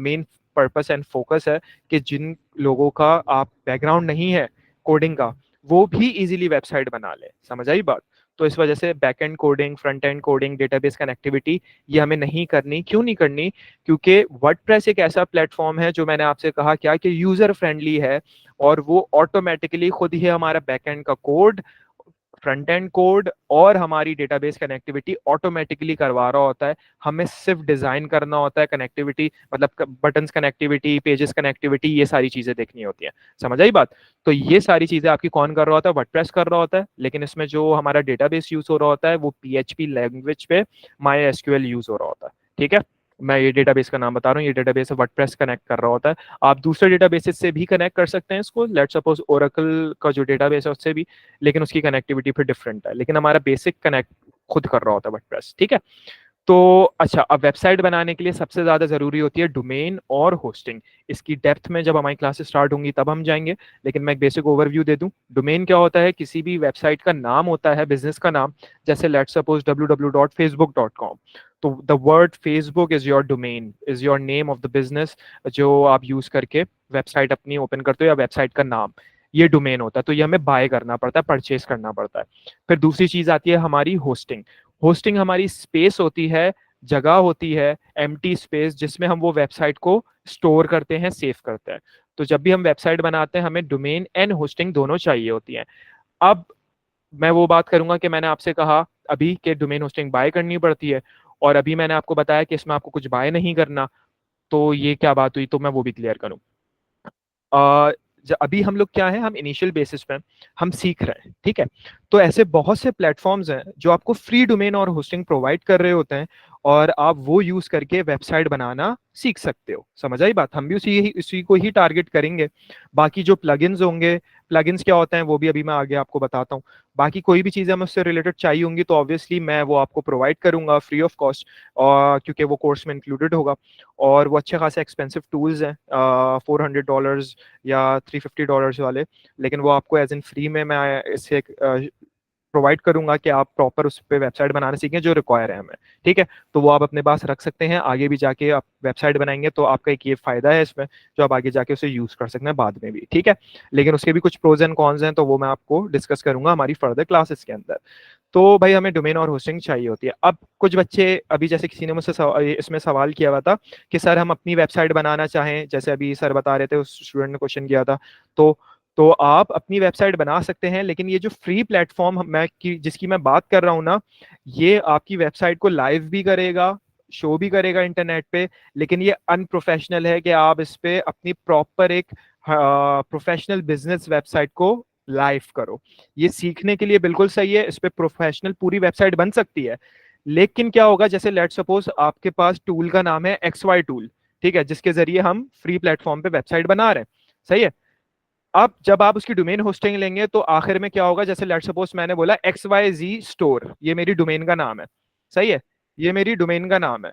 मेन पर्पस एंड फोकस है कि जिन लोगों का आप बैकग्राउंड नहीं है कोडिंग का, वो भी इजीली वेबसाइट बना ले। समझ आई बात? तो इस वजह से back and coding, front end coding, database connectivity ये हमें नहीं करनी। क्यों नहीं करनी? क्योंकि वर्डप्रेस एक ऐसा प्लेटफॉर्म है जो मैंने आपसे कहा क्या कि यूजर फ्रेंडली है, और वो ऑटोमेटिकली खुद ही हमारा बैक एंड का कोड, फ्रंट एंड कोड और हमारी डेटाबेस कनेक्टिविटी ऑटोमेटिकली करवा रहा होता है। हमें सिर्फ डिजाइन करना होता है कनेक्टिविटी, मतलब बटन्स कनेक्टिविटी, पेजेस कनेक्टिविटी, ये सारी चीजें देखनी होती हैं। समझ आई बात? तो ये सारी चीजें आपकी कौन कर रहा होता है? वर्डप्रेस कर रहा होता है। लेकिन इसमें जो हमारा डेटाबेस यूज हो रहा होता है वो पीएचपी लैंग्वेज पे माई एसक्यूएल यूज हो रहा होता है। ठीक है, मैं ये डेटाबेस का नाम बता रहा हूँ, ये डेटाबेस वर्डप्रेस कनेक्ट कर रहा होता है। आप दूसरे डेटाबेसेस से भी कनेक्ट कर सकते हैं इसको, लेट्स सपोज ओरेकल का जो डेटाबेस है उससे भी, लेकिन उसकी कनेक्टिविटी फिर डिफरेंट है। लेकिन हमारा बेसिक कनेक्ट खुद कर रहा होता है वर्डप्रेस। ठीक है, तो अच्छा, अब वेबसाइट बनाने के लिए सबसे ज्यादा जरूरी होती है डोमेन और होस्टिंग। इसकी डेप्थ में जब हमारी क्लासेस स्टार्ट होंगी तब हम जाएंगे, लेकिन मैं एक बेसिक ओवरव्यू दे दूं। डोमेन क्या होता है? किसी भी वेबसाइट का नाम होता है, बिजनेस का नाम। जैसे लेट्स सपोज www.facebook.com, तो the word Facebook is your domain, is your name of the business जो आप यूज करके वेबसाइट अपनी ओपन करते हो, या वेबसाइट का नाम, ये डोमेन होता है। तो ये हमें बाय करना पड़ता है, परचेज करना पड़ता है। फिर दूसरी चीज आती है हमारी होस्टिंग। होस्टिंग हमारी स्पेस होती है, जगह होती है, एम्प्टी स्पेस, जिसमें हम वो वेबसाइट को स्टोर करते हैं, सेव करते हैं। तो जब भी हम वेबसाइट बनाते हैं हमें डोमेन एंड होस्टिंग दोनों चाहिए होती है। अब मैं वो बात करूंगा कि मैंने आपसे कहा अभी के डोमेन होस्टिंग बाय करनी पड़ती है, और अभी मैंने आपको बताया कि इसमें आपको कुछ बाय नहीं करना। तो ये क्या बात हुई? तो मैं वो भी क्लियर करूं। अ, अभी हम लोग क्या है, हम इनिशियल बेसिस पे हम सीख रहे हैं। ठीक है, तो ऐसे बहुत से प्लेटफॉर्म्स हैं जो आपको फ्री डोमेन और होस्टिंग प्रोवाइड कर रहे होते हैं, और आप वो यूज करके वेबसाइट बनाना सीख सकते हो। समझ आई बात? हम भी उसी को ही टारगेट करेंगे। बाकी जो प्लगइन्स होंगे, प्लगइन्स क्या होते हैं वो भी अभी मैं आगे आपको बताता हूँ। बाकी कोई भी चीज़ें हमें उससे रिलेटेड चाहिए होंगी तो ऑब्वियसली मैं वो आपको प्रोवाइड करूंगा फ्री ऑफ कॉस्ट, और क्योंकि वो कोर्स में इंक्लूडेड होगा। और वो अच्छे खासे एक्सपेंसिव टूल्स हैं, $400 या $350 वाले, लेकिन वो आपको एज इन फ्री में मैं इससे प्रोवाइड करूंगा कि आप प्रॉपर उस पर वेबसाइट बनाना सीखें जो रिक्वायर है हमें। ठीक है, तो वो आप अपने पास रख सकते हैं। आगे भी जाके आप वेबसाइट बनाएंगे तो आपका एक ये फायदा है इसमें, जो आप आगे जाके उसे यूज कर सकते हैं बाद में भी। ठीक है, लेकिन उसके भी कुछ प्रोज एंड कॉन्स हैं, तो वो मैं आपको डिस्कस करूंगा हमारी फर्दर क्लासेस के अंदर। तो भाई हमें डोमेन और होस्टिंग चाहिए होती है। अब कुछ बच्चे, अभी जैसे किसी ने मुझसे इसमें सवाल किया हुआ था कि सर हम अपनी वेबसाइट बनाना चाहें, जैसे अभी सर बता रहे थे, उस स्टूडेंट ने क्वेश्चन किया था। तो तो आप अपनी वेबसाइट बना सकते हैं, लेकिन ये जो फ्री प्लेटफॉर्म जिसकी मैं बात कर रहा हूँ ना, ये आपकी वेबसाइट को लाइव भी करेगा, शो भी करेगा इंटरनेट पे, लेकिन ये अनप्रोफेशनल है कि आप इस पे अपनी प्रॉपर एक प्रोफेशनल बिजनेस वेबसाइट को लाइव करो। ये सीखने के लिए बिल्कुल सही है, इस पे प्रोफेशनल पूरी वेबसाइट बन सकती है। लेकिन क्या होगा, जैसे लेट सपोज आपके पास टूल का नाम है XY टूल, ठीक है, जिसके जरिए हम फ्री प्लेटफॉर्म पे वेबसाइट बना रहे हैं, सही है। अब जब आप उसकी डोमेन होस्टिंग लेंगे तो आखिर में क्या होगा, जैसे लेट सपोज मैंने बोला XYZ स्टोर, ये मेरी डोमेन का नाम है, सही है, ये मेरी डोमेन का नाम है।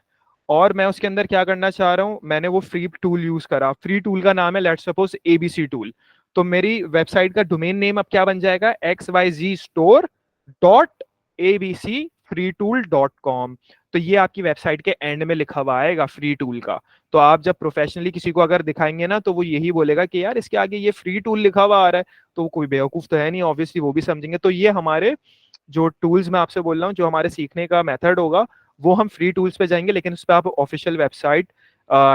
और मैं उसके अंदर क्या करना चाह रहा हूं, मैंने वो फ्री टूल यूज करा, फ्री टूल का नाम है लेट सपोज ABC टूल। तो मेरी वेबसाइट का डोमेन नेम अब क्या बन जाएगा, xyzstore.abcfreetool.com। तो ये आपकी वेबसाइट के एंड में लिखा हुआ आएगा फ्री टूल का। तो आप जब प्रोफेशनली किसी को अगर दिखाएंगे ना, तो वो यही बोलेगा कि यार इसके आगे ये फ्री टूल लिखा हुआ आ रहा है, तो वो कोई बेवकूफ तो है नहीं, ऑब्वियसली वो भी समझेंगे। तो ये हमारे जो टूल्स मैं आपसे बोल रहा हूँ, जो हमारे सीखने का मेथड होगा, वो हम फ्री टूल्स पे जाएंगे, लेकिन उस पर आप ऑफिशियल वेबसाइट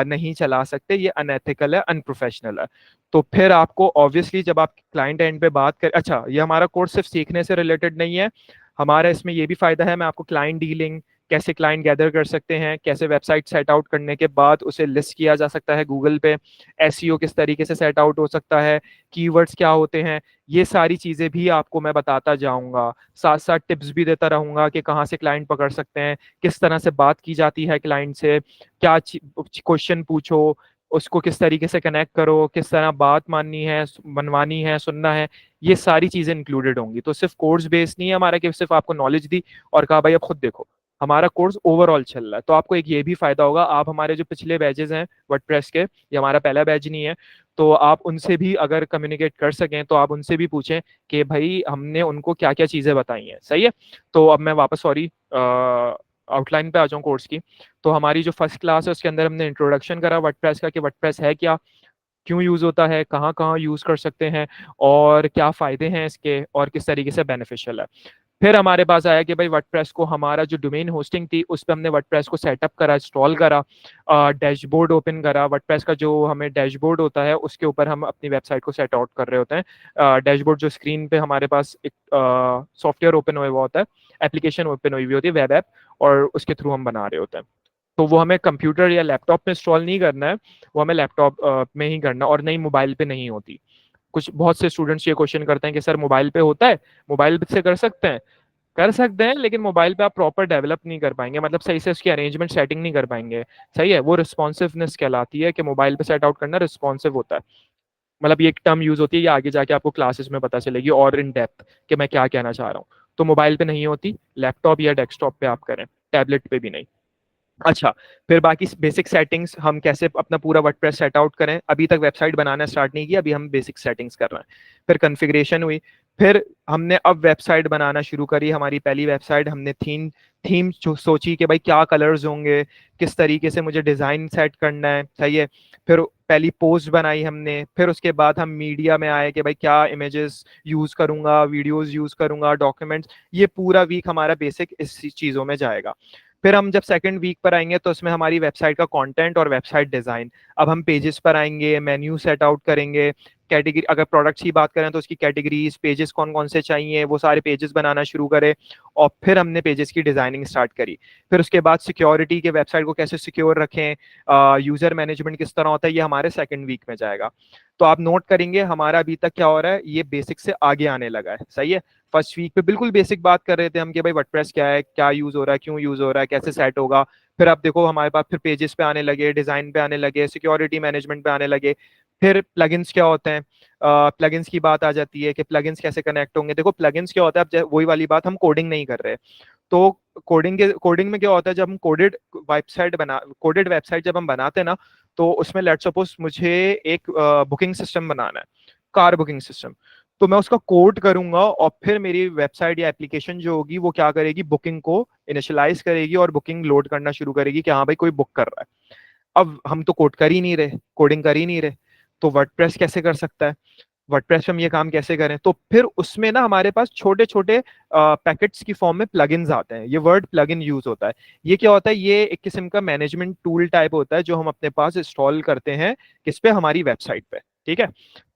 नहीं चला सकते, ये अनएथिकल है, अनप्रोफेशनल है। तो फिर आपको ऑब्वियसली जब आप क्लाइंट एंड पे बात कर, अच्छा ये हमारा कोर्स सिर्फ सीखने से रिलेटेड नहीं है, हमारा इसमें ये भी फायदा है, मैं आपको क्लाइंट डीलिंग, कैसे क्लाइंट गैदर कर सकते हैं, कैसे वेबसाइट सेट आउट करने के बाद उसे लिस्ट किया जा सकता है गूगल पे, एसईओ किस तरीके से सेट आउट हो सकता है, कीवर्ड्स क्या होते हैं, ये सारी चीजें भी आपको मैं बताता जाऊंगा। साथ साथ टिप्स भी देता रहूंगा कि कहाँ से क्लाइंट पकड़ सकते हैं, किस तरह से बात की जाती है क्लाइंट से, क्या क्वेश्चन पूछो, उसको किस तरीके से कनेक्ट करो, किस तरह बात माननी है, मनवानी है, सुनना है, ये सारी चीजें इंक्लूडेड होंगी। तो सिर्फ कोर्स बेस नहीं है हमारा कि सिर्फ आपको नॉलेज दी और कहा भाई अब खुद देखो, हमारा कोर्स ओवरऑल चल रहा है। तो आपको एक ये भी फायदा होगा, आप हमारे जो पिछले बैचेस हैं वर्डप्रेस के, ये हमारा पहला बैच नहीं है, तो आप उनसे भी अगर कम्युनिकेट कर सकें तो आप उनसे भी पूछें कि भाई हमने उनको क्या क्या चीज़ें बताई हैं, सही है। तो अब मैं वापस सॉरी आउटलाइन पे आ जाऊँ कोर्स की। तो हमारी जो फर्स्ट क्लास है उसके अंदर हमने इंट्रोडक्शन करा वर्डप्रेस का, कि वर्डप्रेस है क्या, क्यों यूज़ होता है, कहाँ कहाँ यूज़ कर सकते हैं, और क्या फ़ायदे हैं इसके, और किस तरीके से बेनिफिशियल है। फिर हमारे पास आया कि भाई वर्डप्रेस को हमारा जो डोमेन होस्टिंग थी उस पर हमने वर्डप्रेस को सेटअप करा, इंस्टॉल करा, डैशबोर्ड ओपन करा। वर्डप्रेस का जो हमें डैशबोर्ड होता है उसके ऊपर हम अपनी वेबसाइट को सेट आउट कर रहे होते हैं। डैशबोर्ड जो स्क्रीन पे हमारे पास एक सॉफ्टवेयर ओपन हुआ होता है, एप्लीकेशन ओपन हुई होती है, वेब ऐप, और उसके थ्रू हम बना रहे होते हैं। तो वो हमें कंप्यूटर या लैपटॉप में इंस्टॉल नहीं करना है, वो हमें लैपटॉप में ही करना, और नहीं मोबाइल पे नहीं होती। कुछ बहुत से स्टूडेंट्स ये क्वेश्चन करते हैं कि सर मोबाइल पे होता है, मोबाइल से कर सकते हैं, लेकिन मोबाइल पे आप प्रॉपर डेवलप नहीं कर पाएंगे, मतलब सही से उसकी अरेंजमेंट सेटिंग नहीं कर पाएंगे। सही है, वो रिस्पॉन्सिवनेस कहलाती है कि मोबाइल पे सेट आउट करना रिस्पॉन्सिव होता है। मतलब ये एक टर्म यूज होती है, ये आगे जाके आपको क्लासेस में पता चलेगी और इन डेप्थ कि मैं क्या कहना चाह रहा हूँ। तो मोबाइल पे नहीं होती, लैपटॉप या डेस्कटॉप पे आप करें, टैबलेट पे भी नहीं। अच्छा, फिर बाकी बेसिक सेटिंग्स हम कैसे अपना पूरा वर्डप्रेस सेट आउट करें। अभी तक वेबसाइट बनाना स्टार्ट नहीं किया, अभी हम बेसिक सेटिंग्स कर रहे हैं। फिर कॉन्फ़िगरेशन हुई, फिर हमने अब वेबसाइट बनाना शुरू करी। हमारी पहली वेबसाइट हमने थीम थीम सोची कि भाई क्या कलर्स होंगे, किस तरीके से मुझे डिज़ाइन सेट करना है। सही है, फिर पहली पोस्ट बनाई हमने, फिर उसके बाद हम मीडिया में आए कि भाई क्या इमेजेस यूज़ करूंगा, वीडियोस यूज़ करूंगा, डॉक्यूमेंट्स। ये पूरा वीक हमारा बेसिक इस चीज़ों में जाएगा। फिर हम जब सेकंड वीक पर आएंगे तो उसमें हमारी वेबसाइट का कंटेंट और वेबसाइट डिजाइन। अब हम पेजेस पर आएंगे, मेन्यू सेट आउट करेंगे, कैटेगरी, अगर प्रोडक्ट्स की बात करें तो उसकी कैटेगरीज, पेजेस कौन कौन से चाहिए, वो सारे पेजेस बनाना शुरू करें। और फिर हमने पेजेस की डिजाइनिंग स्टार्ट करी। फिर उसके बाद सिक्योरिटी के, वेबसाइट को कैसे सिक्योर रखें, यूजर मैनेजमेंट किस तरह होता है, ये हमारे सेकंड वीक में जाएगा। तो आप नोट करेंगे हमारा अभी तक क्या हो रहा है, ये बेसिक से आगे आने लगा है। सही है, फर्स्ट वीक पे बिल्कुल बेसिक बात कर रहे थे हम कि भाई वर्डप्रेस क्या है, क्या यूज हो रहा है, क्यों यूज हो रहा है, कैसे सेट होगा। फिर आप देखो हमारे पास फिर पेजेस पे आने लगे, डिजाइन पे आने लगे, सिक्योरिटी मैनेजमेंट पे आने लगे। फिर प्लगइन्स क्या होते हैं, प्लगइन्स की बात आ जाती है कि प्लगइन्स कैसे कनेक्ट होंगे। देखो प्लगइन्स क्या होता है, अब वही वाली बात, हम कोडिंग नहीं कर रहे। तो कोडिंग में क्या होता है, जब हम कोडेड वेबसाइट जब हम बनाते हैं ना, तो उसमें लेट्स सपोज मुझे एक बुकिंग सिस्टम बनाना है, कार बुकिंग सिस्टम। तो मैं उसका कोड करूंगा और फिर मेरी वेबसाइट या एप्लीकेशन जो होगी वो क्या करेगी, बुकिंग को इनिशियलाइज करेगी और बुकिंग लोड करना शुरू करेगी कि हाँ भाई कोई बुक कर रहा है। अब हम तो कोड कर ही नहीं रहे, कोडिंग कर ही नहीं रहे, तो वर्डप्रेस कैसे कर सकता है, वर्डप्रेस पे हम ये काम कैसे करें। तो फिर उसमें ना हमारे पास छोटे छोटे पैकेट्स की फॉर्म में प्लगइन्स आते हैं। ये वर्ड प्लगइन यूज होता है। ये क्या होता है, ये एक किस्म का मैनेजमेंट टूल टाइप होता है जो हम अपने पास इंस्टॉल करते हैं, किस पे, हमारी वेबसाइट पे। ठीक है,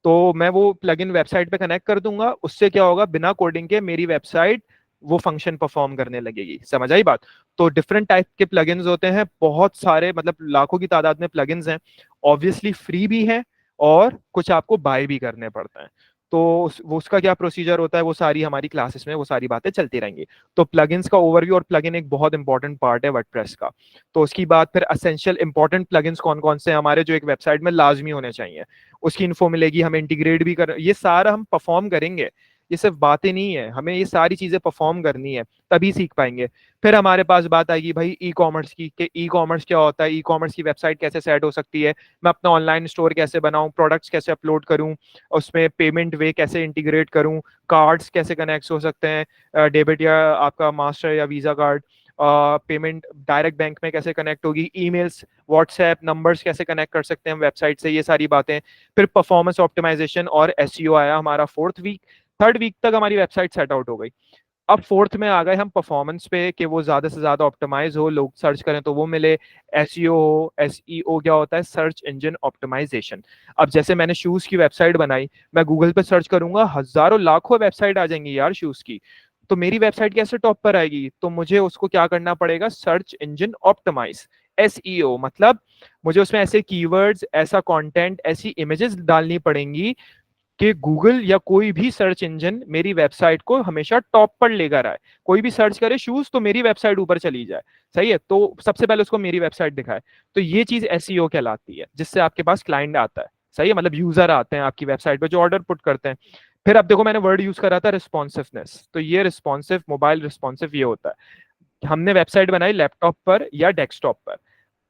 तो मैं वो प्लगइन वेबसाइट पे कनेक्ट कर दूंगा, उससे क्या होगा, बिना कोडिंग के मेरी वेबसाइट वो फंक्शन परफॉर्म करने लगेगी। समझ आई बात। तो डिफरेंट टाइप के प्लगइन्स होते हैं, बहुत सारे, मतलब लाखों की तादाद में प्लगइन्स हैं। ऑब्वियसली फ्री भी हैं और कुछ आपको बाय भी करने पड़ते हैं। तो वो उसका क्या प्रोसीजर होता है, वो सारी हमारी क्लासेस में वो सारी बातें चलती रहेंगी। तो प्लगइन्स का ओवरव्यू, और प्लगइन एक बहुत इंपॉर्टेंट पार्ट है वर्डप्रेस का। तो उसकी बात, फिर असेंशियल इंपॉर्टेंट प्लगइन्स कौन कौन से हैं हमारे, जो एक वेबसाइट में लाजमी होने चाहिए, उसकी इन्फो मिलेगी। हम इंटीग्रेट भी कर, ये सारा हम परफॉर्म करेंगे। ये सिर्फ बातें नहीं है, हमें ये सारी चीजें परफॉर्म करनी है, तभी सीख पाएंगे। फिर हमारे पास बात आएगी भाई ई कॉमर्स की, कि ई कॉमर्स क्या होता है, ई कॉमर्स की वेबसाइट कैसे सेट हो सकती है, मैं अपना ऑनलाइन स्टोर कैसे बनाऊं, प्रोडक्ट्स कैसे अपलोड करूं, उसमें पेमेंट वे कैसे इंटीग्रेट करूं, कार्ड्स कैसे कनेक्ट हो सकते हैं, डेबिट या आपका मास्टर या visa card, payment direct bank में कैसे कनेक्ट होगी, ईमेल्स, व्हाट्सएप नंबर्स कैसे कनेक्ट कर सकते हैं हम वेबसाइट से, ये सारी बातें। फिर परफॉर्मेंस ऑप्टिमाइजेशन और एसईओ आया हमारा फोर्थ वीक। थर्ड वीक तक हमारी वेबसाइट सेट आउट हो गई। अब फोर्थ में आ गए हम परफॉर्मेंस पे, कि वो ज्यादा से ज्यादा ऑप्टिमाइज हो, लोग सर्च करें तो वो मिले। एसईओ हो, एसईओ क्या होता है, सर्च इंजन ऑप्टिमाइजेशन। अब जैसे मैंने शूज की वेबसाइट बनाई, मैं गूगल पे सर्च करूंगा, हजारों लाखों वेबसाइट आ जाएंगी यार शूज की। तो मेरी वेबसाइट कैसे टॉप पर आएगी, तो मुझे उसको क्या करना पड़ेगा, सर्च इंजन ऑप्टिमाइज, एसईओ। मतलब मुझे उसमें ऐसे कीवर्ड्स, ऐसा कंटेंट, ऐसी इमेजेस डालनी पड़ेंगी कि गूगल या कोई भी सर्च इंजन मेरी वेबसाइट को हमेशा टॉप पर लेकर आए। कोई भी सर्च करे शूज तो मेरी वेबसाइट ऊपर चली जाए। सही है, तो सबसे पहले उसको मेरी वेबसाइट दिखाए। तो ये चीज एसईओ कहलाती है, जिससे आपके पास क्लाइंट आता है। सही है, मतलब यूजर आते हैं आपकी वेबसाइट पे जो ऑर्डर पुट करते हैं। फिर अब देखो मैंने वर्ड यूज करा था रिस्पॉन्सिवनेस, तो ये रिस्पॉन्सिव, मोबाइल रिस्पॉन्सिव ये होता है। हमने वेबसाइट बनाई लैपटॉप पर या डेस्कटॉप पर।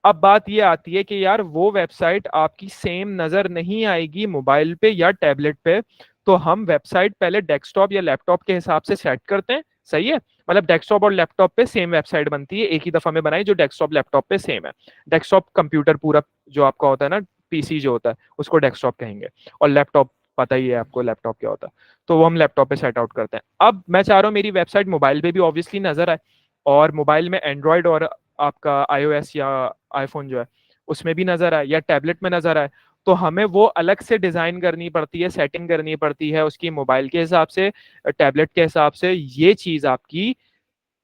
अब बात ये आती है कि यार वो वेबसाइट आपकी सेम नजर नहीं आएगी मोबाइल पे या टैबलेट पे। तो हम वेबसाइट पहले डेस्कटॉप या लैपटॉप के हिसाब से सेट करते हैं। सही है, मतलब डेस्कटॉप और लैपटॉप पे सेम वेबसाइट बनती है, एक ही दफा में बनाई जो डेस्कटॉप लैपटॉप पे सेम है। डेस्कटॉप कंप्यूटर पूरा जो आपका होता है ना, पीसी जो होता है उसको डेस्कटॉप कहेंगे, और लैपटॉप पता ही है आपको लैपटॉप क्या होता है, तो वो हम लैपटॉप पे सेट आउट करते हैं। अब मैं चाह रहा हूँ मेरी वेबसाइट मोबाइल पे भी ऑब्वियसली नजर आए, और मोबाइल में एंड्रॉयड और आपका iOS या आईफोन जो है उसमें भी नजर आए, या टैबलेट में नजर आए, तो हमें वो अलग से डिजाइन करनी पड़ती है, सेटिंग करनी पड़ती है उसकी मोबाइल के हिसाब से, टैबलेट के हिसाब से। ये चीज आपकी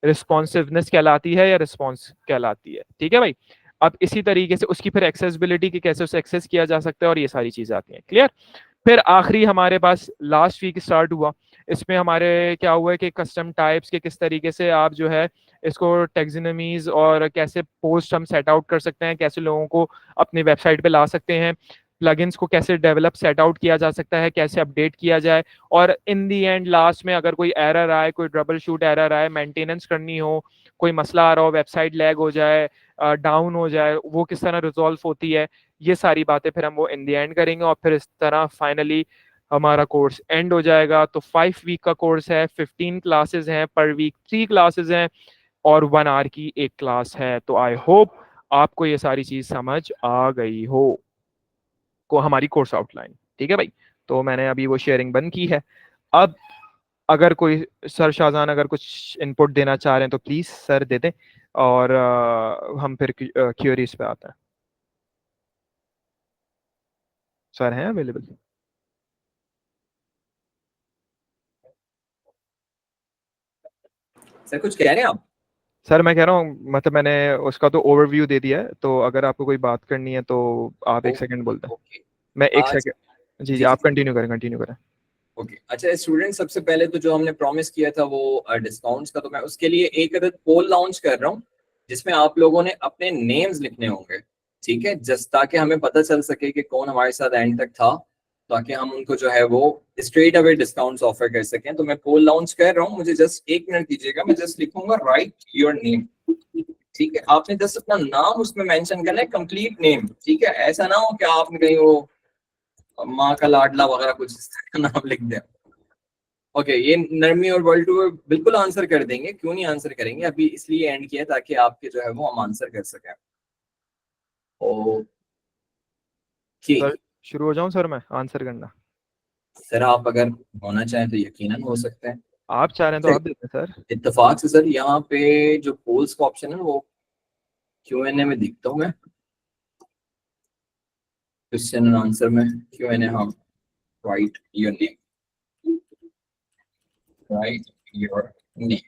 रिस्पॉन्सिवनेस कहलाती है या रिस्पॉन्स कहलाती है, ठीक है भाई। अब इसी तरीके से उसकी फिर एक्सेसिबिलिटी की, कैसे उसे एक्सेस किया जा सकता है, और ये सारी चीजें आती हैं, क्लियर। फिर आखिरी हमारे पास लास्ट वीक स्टार्ट हुआ, इसमें हमारे क्या हुआ है कि कस्टम टाइप्स के किस तरीके से आप जो है इसको टैक्सोनॉमीज और कैसे पोस्ट हम सेट आउट कर सकते हैं, कैसे लोगों को अपनी वेबसाइट पे ला सकते हैं, प्लगइन्स को कैसे डेवलप सेट आउट किया जा सकता है, कैसे अपडेट किया जाए, और इन दी एंड लास्ट में अगर कोई एरर आए, कोई ट्रबल शूट एरर आए, मेंटेनेंस करनी हो, कोई मसला आ रहा हो, वेबसाइट लैग हो जाए, डाउन हो जाए, वो किस तरह रिजॉल्व होती है, ये सारी बातें फिर हम वो इन दी एंड करेंगे। और फिर इस तरह फाइनली हमारा कोर्स एंड हो जाएगा। तो 5 वीक का कोर्स है, 15 क्लासेस हैं, पर वीक 3 क्लासेस हैं, और 1 आवर की एक क्लास है। तो आई होप आपको ये सारी चीज समझ आ गई हो, को हमारी कोर्स आउटलाइन, ठीक है भाई। तो मैंने अभी वो शेयरिंग बंद की है। अब अगर कोई सर शाहजहान अगर कुछ इनपुट देना चाह रहे हैं तो प्लीज सर दे दें, और हम फिर क्यूरीज पे आते हैं। सर हैं अवेलेबल? सर कुछ कह रहे हैं आप? सर मैं कह रहा हूँ, मतलब मैंने उसका तो ओवरव्यू दे दिया है, तो अगर आपको कोई बात करनी है तो आप एक सेकंड बोलते हैं। ओके। मैं एक आज सेकंड, जी जी जी जी आप कंटिन्यू करें, कंटिन्यू करें। ओके। अच्छा स्टूडेंट, सबसे पहले तो जो हमने प्रॉमिस किया था वो डिस्काउंट्स का, तो मैं उसके लिए एक अदद पोल लॉन्च कर रहा हूँ जिसमें आप लोगों ने अपने नेम्स लिखने होंगे, ठीक है, जस्ट ताकि हमें पता चल सके कि कौन हमारे साथ एंड तक था, ताकि हम उनको जो है वो स्ट्रेट अवे डिस्काउंट्स ऑफर कर सकें। तो मैं पोल लॉन्च कर रहा हूँ, मुझे जस्ट 1 मिनट दीजिएगा, मैं जस्ट लिखूंगा राइट योर नेम, ठीक है। आपने जस्ट अपना नाम उसमें मेंशन करना है, कंप्लीट नेम, ठीक है। ऐसा ना हो कि आपने कहीं वो माँ का लाडला वगैरह कुछ इस तरह का नाम लिख दिया। ओके, ये नरमी और वर्ल्ड टूर बिल्कुल आंसर कर देंगे, क्यों नहीं आंसर करेंगे, अभी इसलिए एंड किया ताकि आपके जो है वो हम आंसर कर सकें। ओके। सर शुरू हो जाऊं सर मैं आंसर करना? सर आप अगर होना चाहें तो यकीनन हो सकते हैं। आप चाह रहे हैं तो सर आप देते हैं सर। इत्तेफाक से सर यहाँ पे जो पोल्स का ऑप्शन है वो Q&A में दिखता हूँ मैं, क्वेश्चन आंसर में Q&A, हाँ। Right your name, right your name.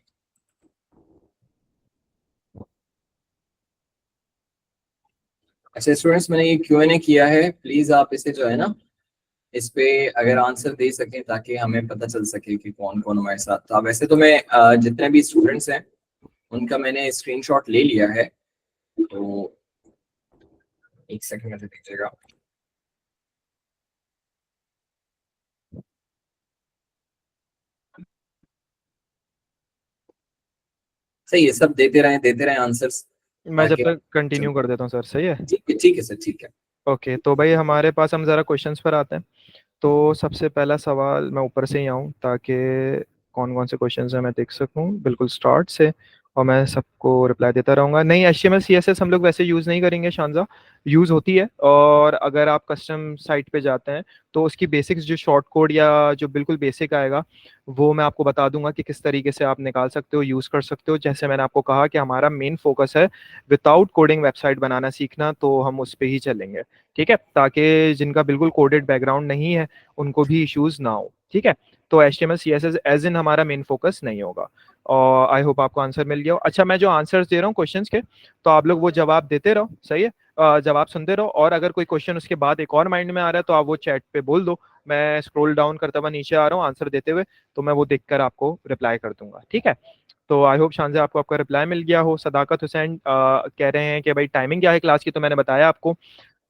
अच्छा स्टूडेंट्स, मैंने ये Q&A किया है, प्लीज आप इसे जो है ना इस पे अगर आंसर दे सकें ताकि हमें पता चल सके कि कौन कौन हमारे साथ था। वैसे तो मैं जितने भी स्टूडेंट्स हैं उनका मैंने स्क्रीनशॉट ले लिया है, तो एक सेकंड में दीजिएगा। सही है, सब देते रहे आंसर्स मैं जब ताकि तक कंटिन्यू कर देता हूँ सर, सही है। ठीक है सर, ठीक है। ओके तो भाई हमारे पास हम ज़रा क्वेश्चंस पर आते हैं। तो सबसे पहला सवाल मैं ऊपर से ही आऊँ ताकि कौन कौन से क्वेश्चंस हैं मैं देख सकूँ बिल्कुल स्टार्ट से, और मैं सबको रिप्लाई देता रहूँगा। नहीं HTML CSS हम लोग वैसे यूज़ नहीं करेंगे शानजा, यूज़ होती है, और अगर आप कस्टम साइट पे जाते हैं तो उसकी बेसिक्स जो शॉर्ट कोड या जो बिल्कुल बेसिक आएगा वो मैं आपको बता दूंगा कि किस तरीके से आप निकाल सकते हो, यूज़ कर सकते हो। जैसे मैंने आपको कहा कि हमारा मेन फोकस है विदाउट कोडिंग वेबसाइट बनाना सीखना, तो हम उस पर ही चलेंगे, ठीक है, ताकि जिनका बिल्कुल कोडेड बैकग्राउंड नहीं है उनको भी इश्यूज ना हो, ठीक है। तो HTML CSS एज इन हमारा मेन फोकस नहीं होगा। और आई होप आपको आंसर मिल गया हो। अच्छा मैं जो आंसर्स दे रहा हूँ क्वेश्चंस के, तो आप लोग वो जवाब देते रहो, सही है। जवाब सुनते रहो, और अगर कोई क्वेश्चन उसके बाद एक और माइंड में आ रहा है तो आप वो चैट पे बोल दो, मैं स्क्रॉल डाउन करता हुआ नीचे आ रहा हूँ आंसर देते हुए, तो मैं वो देखकर आपको रिप्लाई कर दूंगा, ठीक है। तो आई होप शानजा आपको आपका रिप्लाई मिल गया हो। सदाकत हुसैन कह रहे हैं कि भाई टाइमिंग क्या है क्लास की, तो मैंने बताया आपको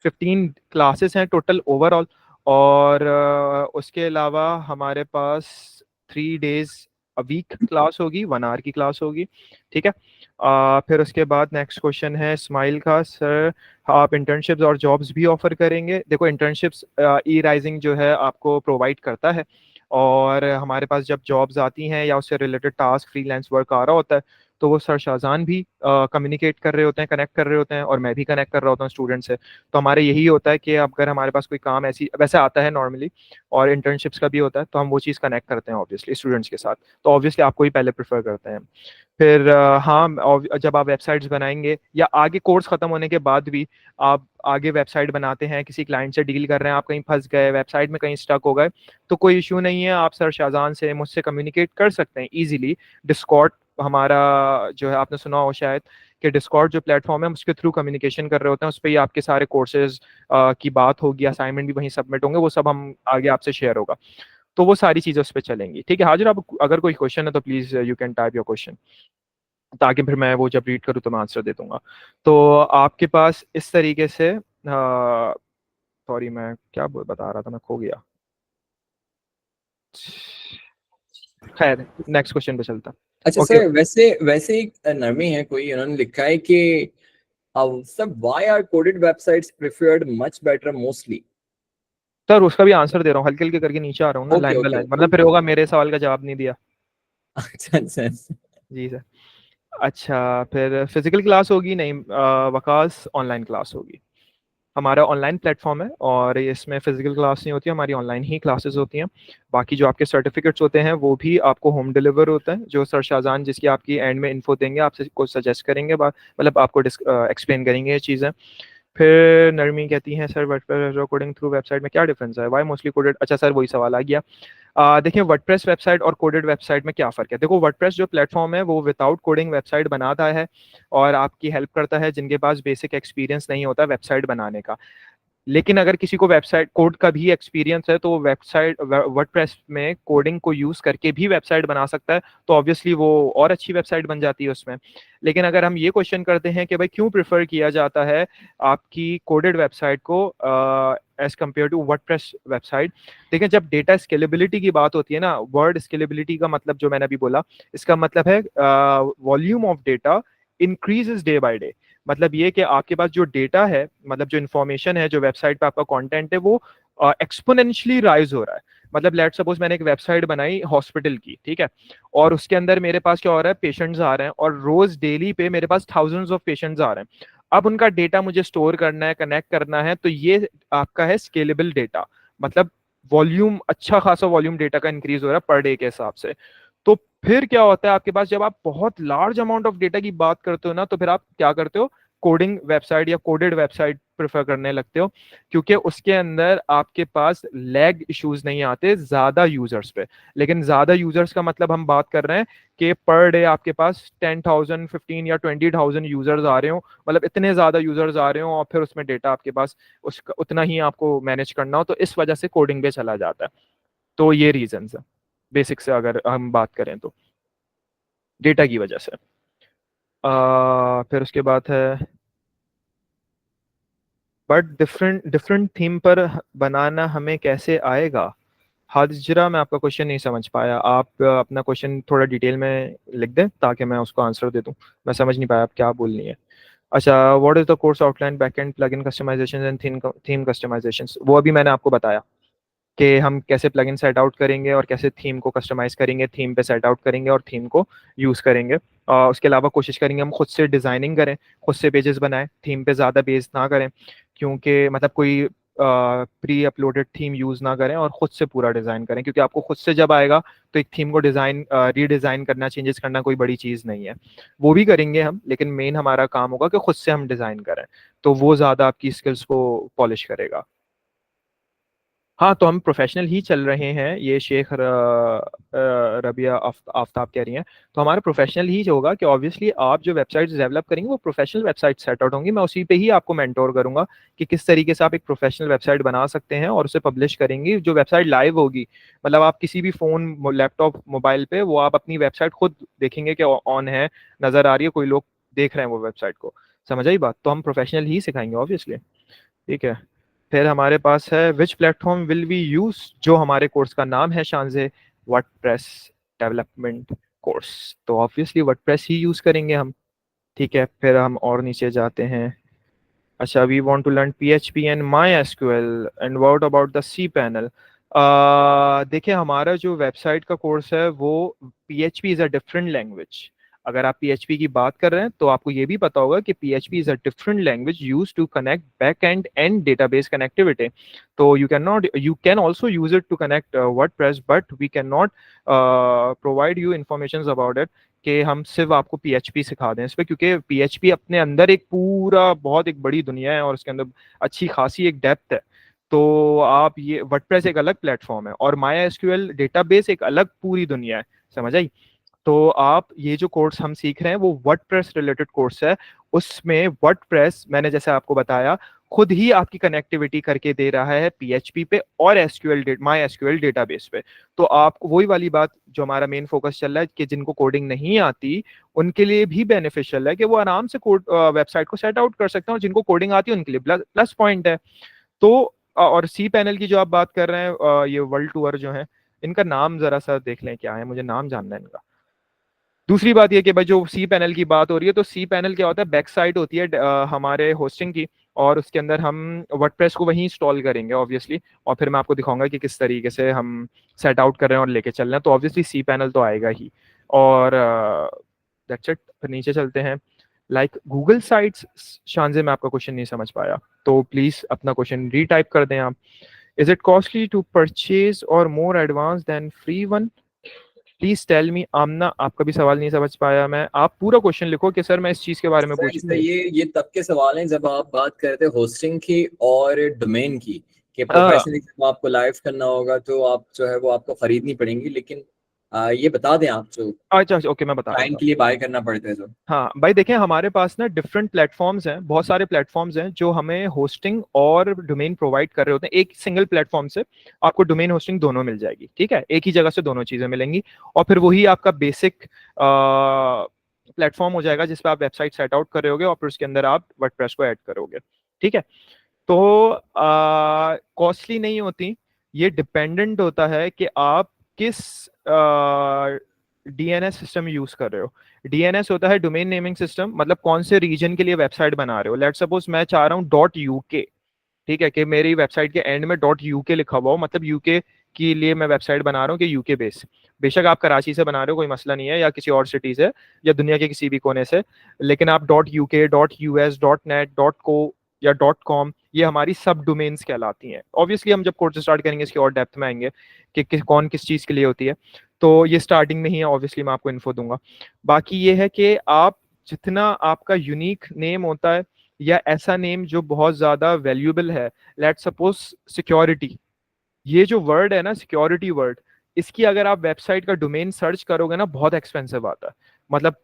15 क्लासेस हैं टोटल ओवरऑल, और उसके अलावा हमारे पास 3 डेज अ वीक क्लास होगी, 1 आवर की क्लास होगी, ठीक है। फिर उसके बाद नेक्स्ट क्वेश्चन है स्माइल का, सर आप इंटर्नशिप्स और जॉब्स भी ऑफर करेंगे? देखो इंटर्नशिप्स ई राइजिंग जो है आपको प्रोवाइड करता है, और हमारे पास जब जॉब्स आती हैं या उससे रिलेटेड टास्क फ्रीलांस वर्क आ रहा होता है तो वो सर शाहजान भी कम्युनिकेट कर रहे होते हैं, कनेक्ट कर रहे होते हैं, और मैं भी कनेक्ट कर रहा होता हूँ स्टूडेंट से। तो हमारे यही होता है कि अगर हमारे पास कोई काम ऐसी वैसे आता है नॉर्मली, और इंटर्नशिप्स का भी होता है, तो हम वो चीज़ कनेक्ट करते हैं ऑब्वियसली स्टूडेंट्स के साथ। तो ऑब्वियसली आपको ही पहले प्रेफर करते हैं। फिर हाँ, जब आप वेबसाइट्स बनाएंगे या आगे कोर्स खत्म होने के बाद भी आप आगे वेबसाइट बनाते हैं, किसी क्लाइंट से डील कर रहे हैं, आप कहीं फंस गए, वेबसाइट में कहीं स्टक हो गए, तो कोई इशू नहीं है, आप सर शाहजान से मुझसे कम्युनिकेट कर सकते हैं इजीली। डिस्कॉर्ड हमारा जो है, आपने सुना हो शायद कि डिस्कॉर्ड जो प्लेटफॉर्म है, हम उसके थ्रू कम्युनिकेशन कर रहे होते हैं। उस पर ही आपके सारे कोर्सेज की बात होगी, असाइनमेंट भी वहीं सबमिट होंगे, वो सब हम आगे आपसे शेयर होगा। तो वो सारी चीज़ें उस पर चलेंगी। ठीक है हाजिर, आप अगर कोई क्वेश्चन है तो please you can type your question, ताकि फिर मैं वो जब रीड करूँ तो मैं आंसर दे दूंगा। तो आपके पास इस तरीके से, सॉरी मैं क्या बता रहा था, मैं खो गया। खैर नेक्स्ट क्वेश्चन पे चलता। अच्छा ओके सर, वैसे वैसे एक नरमी है कोई, उन्होंने लिखा है कि sir why are coded websites preferred much better mostly. Sir, उसका भी आंसर दे रहा हूँ, हल्के हल्के करके नीचे आ रहा हूँ ना, okay line by okay line, okay. मतलब फिर होगा मेरे सवाल का जवाब नहीं दिया। अच्छा अच्छा अच्छा। जी सर। अच्छा, फिर फिजिकल क्लास होगी नहीं, वकास ऑनलाइन क्लास होगी। हमारा ऑनलाइन प्लेटफॉर्म है और इसमें फिजिकल क्लास नहीं होती, हमारी ऑनलाइन ही क्लासेस होती हैं। बाकी जो आपके सर्टिफिकेट्स होते हैं वो भी आपको होम डिलीवर होते हैं, जो सर शाहजान जिसकी आपकी एंड में इन्फो देंगे, आपसे कुछ सजेस्ट करेंगे, मतलब आपको एक्सप्लेन करेंगे ये चीज़ें। फिर नरमी कहती हैं सर वर्डप्रेस और कोडिंग थ्रू वेबसाइट में क्या डिफरेंस है, वाई मोस्टली कोडेड। अच्छा सर, वही सवाल आ गया। देखिए, वर्डप्रेस वेबसाइट और कोडेड वेबसाइट में क्या फ़र्क है। देखो, वर्डप्रेस जो प्लेटफॉर्म है वो विदाउट कोडिंग वेबसाइट बनाता है और आपकी हेल्प करता है जिनके पास बेसिक एक्सपीरियंस नहीं होता वेबसाइट बनाने का। लेकिन अगर किसी को वेबसाइट कोड का भी एक्सपीरियंस है तो वो वेबसाइट वर्डप्रेस में कोडिंग को यूज करके भी वेबसाइट बना सकता है, तो ऑब्वियसली वो और अच्छी वेबसाइट बन जाती है उसमें। लेकिन अगर हम ये क्वेश्चन करते हैं कि भाई क्यों प्रेफर किया जाता है आपकी कोडेड वेबसाइट को as compare to WordPress website, देखिए जब डेटा स्केलेबिलिटी की बात होती है ना, वर्ड स्केलेबिलिटी का मतलब जो मैंने अभी बोला, इसका मतलब है volume of data increases day by day. मतलब ये कि आपके पास जो डेटा है, मतलब जो इन्फॉर्मेशन है, जो वेबसाइट पे आपका कंटेंट है, वो एक्सपोनेंशियली राइज हो रहा है। मतलब लेट सपोज मैंने एक वेबसाइट बनाई हॉस्पिटल की, ठीक है, और उसके अंदर मेरे पास क्या हो रहा है, पेशेंट्स आ रहे हैं, और रोज डेली पे मेरे पास थाउजेंड्स ऑफ पेशेंट्स आ रहे हैं। अब उनका डेटा मुझे स्टोर करना है, कनेक्ट करना है, तो ये आपका है स्केलेबल डेटा। मतलब वॉल्यूम, अच्छा खासा वॉल्यूम डेटा का इंक्रीज हो रहा है पर डे के हिसाब से। तो फिर क्या होता है आपके पास, जब आप बहुत लार्ज अमाउंट ऑफ डेटा की बात करते हो ना, तो फिर आप क्या करते हो, कोडिंग वेबसाइट या कोडेड वेबसाइट प्रेफर करने लगते हो, क्योंकि उसके अंदर आपके पास लैग इश्यूज नहीं आते ज्यादा यूजर्स पे। लेकिन ज्यादा यूजर्स का मतलब हम बात कर रहे हैं कि पर डे आपके पास 10,000, 15 या 20,000 यूजर्स आ रहे हो, मतलब इतने ज्यादा यूजर्स आ रहे हो, और फिर उसमें डेटा आपके पास उसका उतना ही आपको मैनेज करना हो, तो इस वजह से कोडिंग पे चला जाता है। तो ये रीजन है बेसिक से, अगर हम बात करें तो डेटा की वजह से। फिर उसके बाद है, बट डिफरेंट डिफरेंट थीम पर बनाना हमें कैसे आएगा। हाजिरा, मैं आपका क्वेश्चन नहीं समझ पाया, आप अपना क्वेश्चन थोड़ा डिटेल में लिख दें ताकि मैं उसको आंसर दे दूं। मैं समझ नहीं पाया आप क्या बोल रही है। अच्छा, what is the course outline, backend plugin customization and theme customization, वो अभी मैंने आपको बताया कि हम कैसे प्लगइन सेट आउट करेंगे और कैसे थीम को कस्टमाइज करेंगे, थीम पे सेट आउट करेंगे और थीम को यूज़ करेंगे। उसके अलावा कोशिश करेंगे हम खुद से डिज़ाइनिंग करें, खुद से पेजेस बनाएं, थीम पे ज़्यादा बेस ना करें, क्योंकि मतलब कोई प्री अपलोडेड थीम यूज़ ना करें और खुद से पूरा डिज़ाइन करें, क्योंकि आपको खुद से जब आएगा तो एक थीम को डिज़ाइन रीडिज़ाइन करना, चेंजेस करना कोई बड़ी चीज़ नहीं है। वो भी करेंगे हम, लेकिन मेन हमारा काम होगा कि खुद से हम डिज़ाइन करें, तो वो ज़्यादा आपकी स्किल्स को पॉलिश करेगा। हाँ, तो हम प्रोफेशनल ही चल रहे हैं, ये शेख रबिया आफ्ताब कह रही हैं। तो हमारा प्रोफेशनल ही होगा कि ऑब्वियसली आप जो वेबसाइट्स डेवलप करेंगे वो प्रोफेशनल वेबसाइट सेट आउट होंगी, मैं उसी पे ही आपको मेंटोर करूंगा कि किस तरीके से आप एक प्रोफेशनल वेबसाइट बना सकते हैं और उसे पब्लिश करेंगे। जो वेबसाइट लाइव होगी, मतलब आप किसी भी फ़ोन, लैपटॉप, मोबाइल पे वो आप अपनी वेबसाइट खुद देखेंगे कि ऑन है, नज़र आ रही है, कोई लोग देख रहे हैं वो वेबसाइट को। समझ आई बात, तो हम प्रोफेशनल ही सिखाएंगे ऑब्वियसली। ठीक है। फिर हमारे पास है which platform will we use, जो हमारे कोर्स का नाम है शानजे वर्डप्रेस डेवलपमेंट कोर्स, तो ऑब्वियसली वर्डप्रेस ही यूज करेंगे हम। ठीक है, फिर हम और नीचे जाते हैं। अच्छा, we want to learn PHP and my SQL and what about the C panel. देखिए, हमारा जो वेबसाइट का कोर्स है वो PHP is a different language. अगर आप PHP की बात कर रहे हैं तो आपको ये भी पता होगा कि PHP is a different language use to connect back end database connectivity. तो you can also use it to connect WordPress, but we can not provide you information about it कि हम सिर्फ आपको PHP सिखा दें इस पर, क्योंकि PHP अपने अंदर एक पूरा बहुत एक बड़ी दुनिया है और उसके अंदर अच्छी खासी एक डेप्थ है। तो आप ये वर्डप्रेस एक अलग प्लेटफॉर्म है और MySQL डेटाबेस एक अलग पूरी दुनिया है, समझ आई? तो आप ये जो कोर्स हम सीख रहे हैं वो वर्डप्रेस रिलेटेड कोर्स है। उसमें वर्डप्रेस मैंने जैसे आपको बताया खुद ही आपकी कनेक्टिविटी करके दे रहा है PHP पे और MySQL डेटाबेस पे। तो आपको वही वाली बात जो हमारा मेन फोकस चल रहा है कि जिनको कोडिंग नहीं आती उनके लिए भी बेनिफिशियल है कि वो आराम से कोड वेबसाइट को सेट आउट कर सकते हैं, और जिनको कोडिंग आती है उनके लिए प्लस पॉइंट है। तो और सी पैनल की जो आप बात कर रहे हैं, ये वर्ल्ड टूर जो है, इनका नाम जरा सा देख लें क्या है, मुझे नाम जानना है इनका। दूसरी बात ये कि भाई जो सी पैनल की बात हो रही है, तो सी पैनल क्या होता है, बैक साइड होती है हमारे होस्टिंग की, और उसके अंदर हम वर्डप्रेस को वहीं इंस्टॉल करेंगे ऑब्वियसली, और फिर मैं आपको दिखाऊंगा कि किस तरीके से हम सेट आउट कर रहे हैं और लेके चल रहे हैं। तो ऑब्वियसली सी पैनल तो आएगा ही। और दैट्स इट। फिर नीचे चलते हैं। लाइक गूगल साइट्स, शानजे मैं आपका क्वेश्चन नहीं समझ पाया, तो प्लीज अपना क्वेश्चन रीटाइप कर दें आप। Is it costly to purchase और more advance than free one? Please tell me. Amna, आपका भी सवाल नहीं समझ पाया मैं, आप पूरा क्वेश्चन लिखो कि सर मैं इस चीज के बारे में सर पूछूं। ये तब के सवाल हैं जब आप बात करते हैं होस्टिंग की और डोमेन की, कि आ, प्रोफेशनली जब आपको लाइव करना होगा तो आप जो है वो आपको खरीदनी पड़ेंगी, लेकिन ये बता दें आप जो अच्छा अच्छा, ओके, मैं बता रहा क्लाइंट था। के लिए बाय करना पड़ता है जो। हाँ भाई देखें, हमारे पास ना डिफरेंट प्लेटफॉर्म्स हैं, बहुत सारे प्लेटफॉर्म्स हैं जो हमें होस्टिंग और डोमेन प्रोवाइड कर रहे होते हैं। एक सिंगल प्लेटफॉर्म से आपको डोमेन होस्टिंग दोनों मिल जाएगी, ठीक है, एक ही जगह से दोनों चीजें मिलेंगी। और फिर वही आपका बेसिक प्लेटफॉर्म हो जाएगा जिस पे आप वेबसाइट सेट आउट कर रहे होगे और फिर उसके अंदर आप वर्डप्रेस को ऐड करोगे, ठीक है। तो कॉस्टली नहीं होती, ये डिपेंडेंट होता है कि आप किस DNS सिस्टम यूज कर रहे हो। DNS होता है डोमेन नेमिंग सिस्टम, मतलब कौन से रीजन के लिए वेबसाइट बना रहे हो। लेट सपोज मैं चाह रहा हूँ .uk, ठीक है, कि मेरी वेबसाइट के एंड में .uk लिखा हुआ हो, मतलब यूके के लिए मैं वेबसाइट बना रहा हूँ कि यूके बेस। बेशक आप कराची से बना रहे हो, कोई मसला नहीं है, या किसी और सिटी से या दुनिया के किसी भी कोने से, लेकिन आप .uk, .us, .net, .co या .com, ये हमारी सब डोमेन्स कहलाती हैं। ऑब्वियसली हम जब कोर्स स्टार्ट करेंगे इसकी और डेप्थ में आएंगे कि कौन किस चीज़ के लिए होती है, तो ये स्टार्टिंग में ही है, ऑब्वियसली मैं आपको इन्फो दूंगा। बाकी ये है कि आप जितना आपका यूनिक नेम होता है या ऐसा नेम जो बहुत ज्यादा वैल्यूएबल है, लेट सपोज सिक्योरिटी, ये जो वर्ड है ना सिक्योरिटी वर्ड, इसकी अगर आप वेबसाइट का डोमेन सर्च करोगे ना बहुत एक्सपेंसिव आता है, मतलब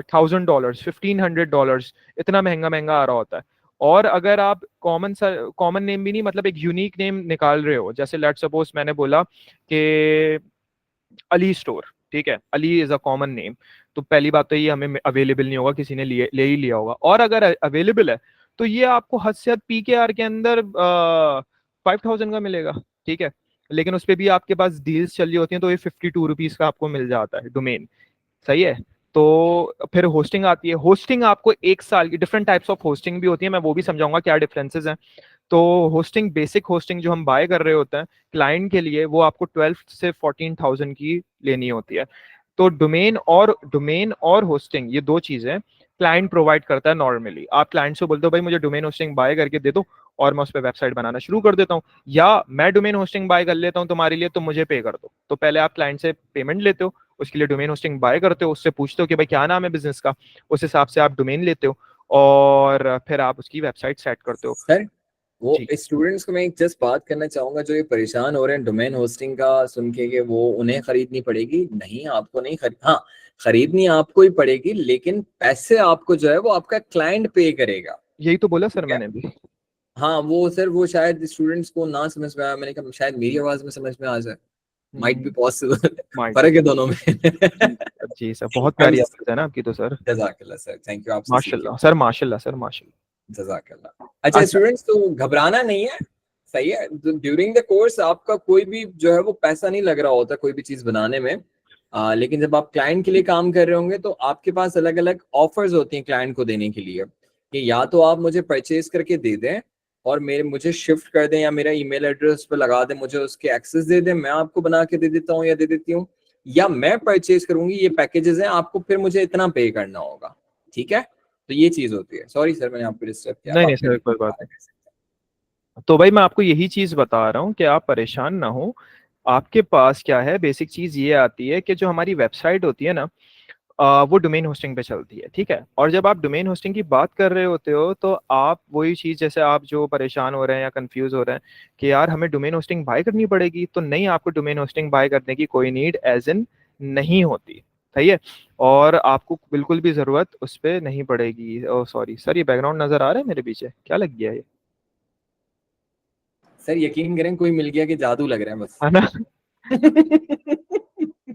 $1000, $1500, इतना महंगा महंगा आ रहा होता है। और अगर आप कॉमन नेम भी नहीं, मतलब एक यूनिक नेम निकाल रहे हो, जैसे लेट सपोज मैंने बोला कि अली स्टोर, ठीक है, Ali is a common name, तो पहली बात तो ये हमें अवेलेबल नहीं होगा, किसी ने ले ही लिया होगा। और अगर अवेलेबल है तो ये आपको हद से हद PKR के अंदर 5000 का मिलेगा, ठीक है। लेकिन उस पर भी आपके पास डील्स चल रही होती हैं, तो ये ₹52 का आपको मिल जाता है डोमेन, सही है। तो फिर होस्टिंग आती है। होस्टिंग आपको 1 साल की, डिफरेंट टाइप्स ऑफ होस्टिंग भी होती है, मैं वो भी समझाऊंगा क्या डिफरेंसेस हैं। तो होस्टिंग, बेसिक होस्टिंग जो हम बाय कर रहे होते हैं क्लाइंट के लिए, वो आपको 12 से 14,000 की लेनी होती है। तो डोमेन और होस्टिंग, ये दो चीजें क्लाइंट प्रोवाइड करता है नॉर्मली। आप क्लाइंट से बोलते हो भाई मुझे डोमेन होस्टिंग बाय करके दे दो और मैं उस पर वेबसाइट बनाना शुरू कर देता हूँ, या मैं डोमेन होस्टिंग बाय कर लेता हूँ तुम्हारे लिए, तो मुझे पे कर दो। तो पहले आप क्लाइंट से पेमेंट लेते हो, उसके लिए डोमेन होस्टिंग बाय करते हो, उससे पूछते हो कि भाई क्या नाम है बिजनेस का, उस हिसाब से आप डोमेन लेते हो और फिर आप उसकी वेबसाइट सेट करते हो। सर वो जी। स्टूडेंट्स को मैं एक जस्ट बात करना चाहूंगा जो ये परेशान हो रहे हैं डोमेन होस्टिंग का सुन के, कि वो उन्हें खरीदनी पड़ेगी। नहीं, आपको नहीं खरीद, हाँ खरीदनी आपको ही पड़ेगी, लेकिन पैसे आपको जो है वो आपका क्लाइंट पे करेगा। यही तो बोला सर ठीक है। मैंने भी। हाँ वो सर वो शायद स्टूडेंट्स को ना समझ में आया, मैंने कहा शायद मेरी आवाज में समझ में आ जाए, माइट बी पॉसिबल। माइट फर्क भी। है दोनों में। जी सर, जी सर, बहुत I'm प्यारी just आवाज है ना आपकी तो सर। जजाकल्ला सर, थैंक यू, आपसे सीखे। माशाल्लाह सर, माशाल्लाह सर, माशाल्लाह। जजाकल्ला। अच्छा अच्छा। स्टूडेंट्स, तो घबराना नहीं है, सही है। ड्यूरिंग द कोर्स आपका कोई भी जो है वो पैसा नहीं लग रहा होता कोई भी चीज बनाने में। लेकिन जब आप क्लाइंट के लिए काम कर रहे होंगे तो आपके पास अलग अलग ऑफर्स होती हैं क्लाइंट को देने के लिए, कि या तो आप मुझे परचेज करके दे दें और मुझे शिफ्ट कर दें, या मेरा ईमेल एड्रेस पे लगा दें, मुझे उसके एक्सेस दे दें, मैं आपको बना के दे देता हूँ या दे देती हूँ। या मैं परचेज करूंगी, ये पैकेजेस हैं, आपको फिर मुझे इतना पे करना होगा, ठीक है। तो ये चीज होती है। सॉरी सर मैंने आपको डिस्टर्ब किया, नहीं अब नहीं आप सर, कंटिन्यू कोई बात कर नहीं। सकते हैं। तो भाई मैं आपको यही चीज बता रहा हूँ कि आप परेशान ना हो। आपके पास क्या है, बेसिक चीज ये आती है कि जो हमारी वेबसाइट होती है ना, वो डोमेन होस्टिंग पे चलती है, ठीक है। और जब आप डोमेन होस्टिंग की बात कर रहे होते हो तो आप वही चीज, जैसे आप जो परेशान हो रहे हैं या कंफ्यूज हो रहे हैं कि यार हमें डोमेन होस्टिंग बाय करनी पड़ेगी, तो नहीं, आपको डोमेन होस्टिंग बाय करने की कोई नीड एज इन नहीं होती। सही है। और आपको बिल्कुल भी जरूरत उस पर नहीं पड़ेगी। ओ सॉरी सर, ये बैकग्राउंड नजर आ रहा है मेरे पीछे, क्या लग गया ये? सर यकीन करें कोई मिल गया कि जादू लग रहा है बस। है ना?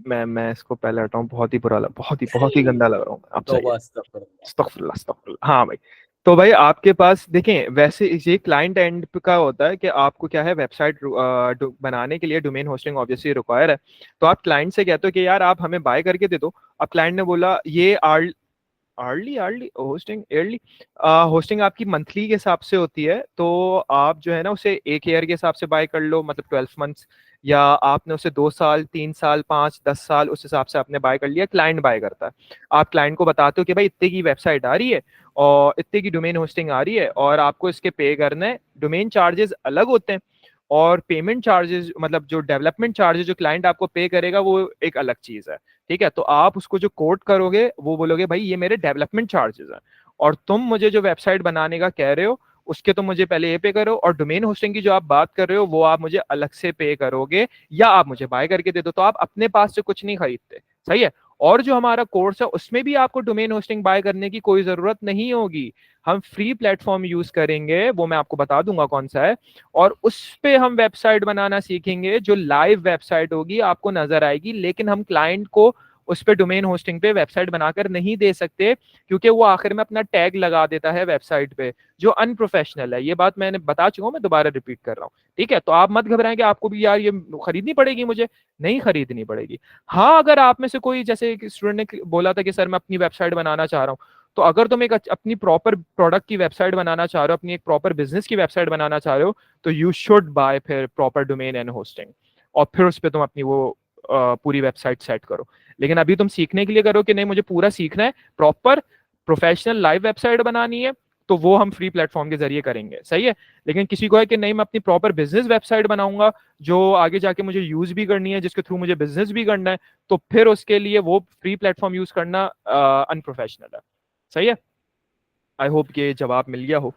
मैं इसको पहले हटाऊं, बहुत ही गंदा लग रहा हूँ आपसे। तौबा अस्तगफिरुल्लाह। अस्तगफिरुल्लाह अस्तगफिरुल्लाह। हाँ भाई। तो भाई आपके पास देखें, वैसे ये क्लाइंट एंड का होता है कि आपको क्या है, वेबसाइट बनाने के लिए डोमेन होस्टिंग ऑब्वियसली रिक्वायर है। तो आप क्लाइंट से कहते हो कि यार आप हमें बाय करके दे दो। अब क्लाइंट ने बोला ये early early hosting yearly hosting आपकी मंथली के हिसाब से होती है, तो आप जो है ना उसे एक ईयर के हिसाब से बाय कर लो, मतलब 12 मंथ्स। या आपने उसे 2 साल, 3 साल, 5, 10 साल, उस हिसाब से आपने बाय कर लिया। क्लाइंट बाय करता है। आप क्लाइंट को बताते हो कि भाई इतने की वेबसाइट आ रही है और इतने की डोमेन होस्टिंग आ रही है और आपको इसके पे करना है। डोमेन चार्जेस अलग होते हैं और पेमेंट चार्जेस, मतलब जो डेवलपमेंट चार्जेस जो क्लाइंट आपको पे करेगा वो एक अलग चीज है। ठीक है। तो आप उसको जो कोट करोगे वो बोलोगे भाई ये मेरे डेवलपमेंट चार्जेस हैं, और तुम मुझे जो वेबसाइट बनाने का कह रहे हो उसके तुम मुझे पहले ये पे करो, और डोमेन होस्टिंग की जो आप बात कर रहे हो वो आप मुझे अलग से पे करोगे, या आप मुझे बाय करके दे दो। तो आप अपने पास से कुछ नहीं खरीदते। सही है। और जो हमारा कोर्स है उसमें भी आपको डोमेन होस्टिंग बाय करने की कोई जरूरत नहीं होगी। हम फ्री प्लेटफॉर्म यूज करेंगे, वो मैं आपको बता दूंगा कौन सा है। और उस पे हम वेबसाइट बनाना सीखेंगे, जो लाइव वेबसाइट होगी, आपको नजर आएगी, लेकिन हम क्लाइंट को उस पे डोमेन होस्टिंग पे वेबसाइट बनाकर नहीं दे सकते, क्योंकि वो आखिर में अपना टैग लगा देता है वेबसाइट पे, जो अनप्रोफेशनल है। ये बात मैंने बता चुका हूँ, मैं दोबारा रिपीट कर रहा हूँ। ठीक है। तो आप मत घबराएं कि आपको भी यार ये खरीदनी पड़ेगी, मुझे नहीं खरीदनी पड़ेगी। हाँ, अगर आप में से कोई, जैसे स्टूडेंट ने बोला था कि सर मैं अपनी वेबसाइट बनाना चाह रहा हूँ, तो अगर तुम एक अपनी प्रॉपर प्रोडक्ट की वेबसाइट बनाना चाह रहे हो, अपनी एक प्रॉपर बिजनेस की वेबसाइट बनाना चाह रहे हो, तो यू शुड बाय फिर प्रॉपर डोमेन एंड होस्टिंग, और फिर उस पर तुम अपनी वो पूरी वेबसाइट सेट करो। लेकिन अभी तुम सीखने के लिए करो कि नहीं मुझे पूरा सीखना है, प्रॉपर प्रोफेशनल लाइव वेबसाइट बनानी है, तो वो हम फ्री प्लेटफॉर्म के जरिए करेंगे। सही है। लेकिन किसी को है कि नहीं मैं अपनी प्रॉपर बिजनेस वेबसाइट बनाऊंगा, जो आगे जाके मुझे यूज भी करनी है, जिसके थ्रू मुझे बिजनेस भी करना है, तो फिर उसके लिए वो फ्री प्लेटफॉर्म यूज करना अनप्रोफेशनल है। सही है। आई होप कि जवाब मिल गया हो।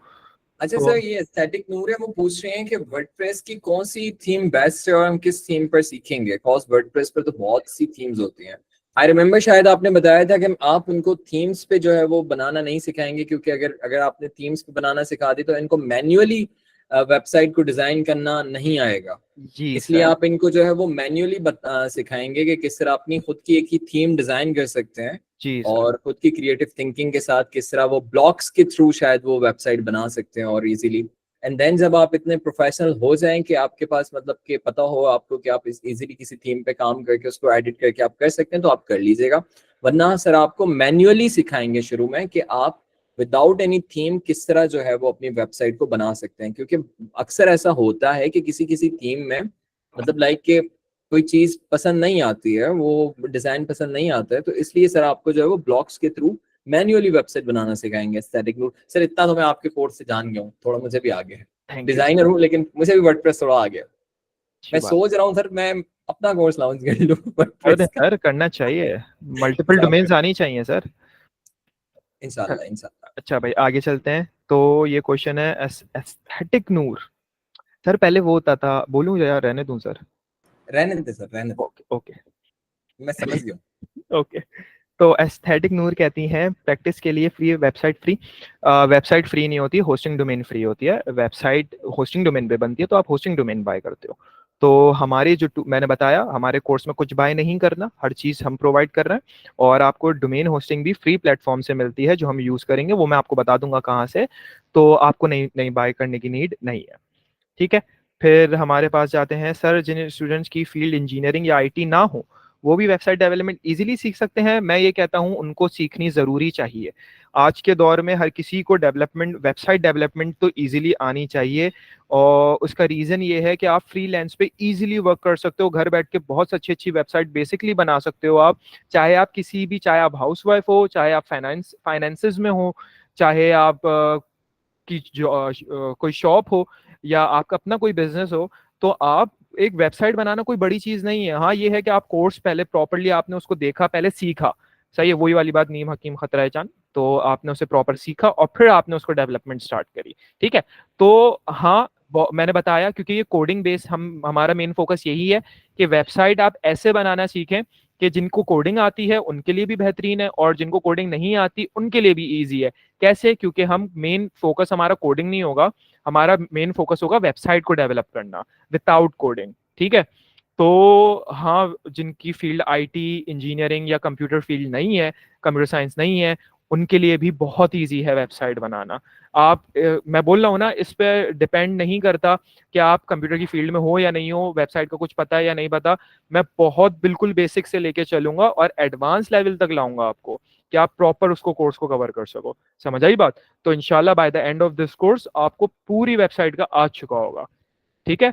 अच्छा तो सर, ये एस्थेटिक नूर है, वो पूछ रहे हैं कि वर्डप्रेस की कौन सी थीम बेस्ट है और हम किस थीम पर सीखेंगे, कॉज वर्डप्रेस पर तो बहुत सी थीम्स होती हैं। आई रिमेम्बर शायद आपने बताया था कि आप उनको थीम्स पे जो है वो बनाना नहीं सिखाएंगे, क्योंकि अगर अगर आपने थीम्स पे बनाना सिखा दी तो इनको मैन्युअली वेबसाइट को डिजाइन करना नहीं आएगा। जी इसलिए सर। आप इनको जो है वो मैन्युअली सिखाएंगे कि किस तरह अपनी खुद की एक ही थीम डिजाइन कर सकते हैं, जी सर। और खुद की क्रिएटिव थिंकिंग के साथ किस तरह वो ब्लॉक्स के थ्रू शायद वो वेबसाइट बना सकते हैं और इजीली। एंड देन जब आप इतने प्रोफेशनल हो जाएं कि आपके पास मतलब कि पता हो आपको कि आप इजीली किसी थीम पे काम करके उसको एडिट करके आप कर सकते हैं, तो आप कर लीजिएगा। वरना सर आपको मैन्युअली सिखाएंगे शुरू में कि आप विदाउट एनी थीम किस तरह जो है वो अपनी वेबसाइट को बना सकते हैं, क्योंकि अक्सर ऐसा होता है कि किसी किसी थीम में मतलब लाइक के कोई चीज पसंद नहीं आती है, वो डिजाइन पसंद नहीं आता है, तो इसलिए सर आपको जो है वो ब्लॉक्स के थ्रू मैन्युअली वेबसाइट बनाना सिखाएंगे एस्थेटिक रूट। सर इतना तो मैं आपके कोर्स से जान गया हूँ, थोड़ा मुझे भी आगे है। Thank you designer sir. हूँ लेकिन मुझे भी वर्डप्रेस थोड़ा आ गया। अच्छी मैं बात। सोच रहा हूँ सर मैं अपना कोर्स लॉन्च कर लूँ कर दें वर्डप्रेस का। सर, करना चाहिए। मल्टीपल अच्छा आप डोमेन्स कर, आनी चाहिए सर। इंशाल्लाह इंशाल्लाह। अच्छा भाई आगे चलते हैं। तो ये क्वेश्चन है एस्थेटिक नूर। सर पहले वो होता था, बोलूं या रहने दूं सर? रहने दे सर, रहने दे। Okay okay. मैं समझ गया हूँ। ओके। तो एस्थेटिक नूर कहती हैं प्रैक्टिस के लिए free website free. Website free नहीं होती, होस्टिंग डोमेन फ्री होती है। वेबसाइट होस्टिंग डोमेन पे बनती है, तो आप होस्टिंग डोमेन बाय करते हो। तो हमारे जो मैंने बताया, हमारे कोर्स में कुछ बाय नहीं करना, हर चीज़ हम प्रोवाइड कर रहे हैं। और आपको डोमेन होस्टिंग भी फ्री प्लेटफॉर्म से मिलती है, जो हम यूज़ करेंगे, वो मैं आपको बता दूंगा कहाँ से। तो आपको नहीं नहीं बाय करने की नीड नहीं है। ठीक है। फिर हमारे पास जाते हैं सर, जिन स्टूडेंट्स की फील्ड इंजीनियरिंग या आईटी ना हो, वो भी वेबसाइट डेवलपमेंट इजीली सीख सकते हैं। मैं ये कहता हूँ उनको सीखनी ज़रूरी चाहिए। आज के दौर में हर किसी को डेवलपमेंट, वेबसाइट डेवलपमेंट तो इजीली आनी चाहिए। और उसका रीज़न ये है कि आप फ्रीलांस पे इजीली वर्क कर सकते हो, घर बैठ के बहुत अच्छी अच्छी वेबसाइट बेसिकली बना सकते हो आप। चाहे आप किसी भी, चाहे आप हाउस वाइफ हो, चाहे आप फाइनेंसेस में हो, चाहे आप की जो कोई शॉप हो, या आपका अपना कोई बिजनेस हो, तो आप, एक वेबसाइट बनाना कोई बड़ी चीज नहीं है। हाँ ये है कि आप कोर्स पहले प्रॉपरली आपने उसको देखा, पहले सीखा। सही है, वही वाली बात, नीम हकीम खतरा है चांद। तो आपने उसे प्रॉपर सीखा और फिर आपने उसको डेवलपमेंट स्टार्ट करी। ठीक है। तो हाँ, मैंने बताया क्योंकि ये कोडिंग बेस, हम हमारा मेन फोकस यही है कि वेबसाइट आप ऐसे बनाना सीखें कि जिनको कोडिंग आती है उनके लिए भी बेहतरीन है, और जिनको कोडिंग नहीं आती उनके लिए भी ईजी है। कैसे? क्योंकि हम, मेन फोकस हमारा कोडिंग नहीं होगा, हमारा मेन फोकस होगा वेबसाइट को डेवलप करना विदाउट कोडिंग। ठीक है। तो हाँ, जिनकी फील्ड आईटी, इंजीनियरिंग या कंप्यूटर फील्ड नहीं है, कंप्यूटर साइंस नहीं है, उनके लिए भी बहुत इजी है वेबसाइट बनाना। आप मैं बोल रहा हूँ ना, इस पे डिपेंड नहीं करता कि आप कंप्यूटर की फील्ड में हो या नहीं हो, वेबसाइट का कुछ पता है या नहीं पता। मैं बहुत बिल्कुल बेसिक से लेके चलूंगा और एडवांस लेवल तक लाऊंगा आपको, कि आप प्रॉपर उसको, कोर्स को कवर कर सको। समझ आई बात? तो इंशाल्लाह by the end of this course आपको पूरी वेबसाइट का आ चुका होगा। ठीक है।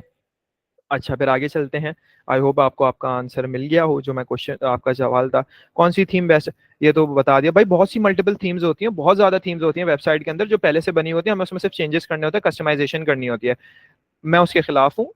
अच्छा, फिर आगे चलते हैं। आई होप आपको आपका आंसर मिल गया हो, जो मैं क्वेश्चन, आपका सवाल था कौन सी थीम बेस्ट, ये तो बता दिया भाई। बहुत सी मल्टीपल थीम्स होती हैं, बहुत ज्यादा थीम्स होती हैं वेबसाइट के अंदर, जो पहले से बनी होती है, हमें उसमें सिर्फ चेंजेस करने होते हैं, कस्टमाइजेशन करनी होती है। मैं उसके खिलाफ हूँ।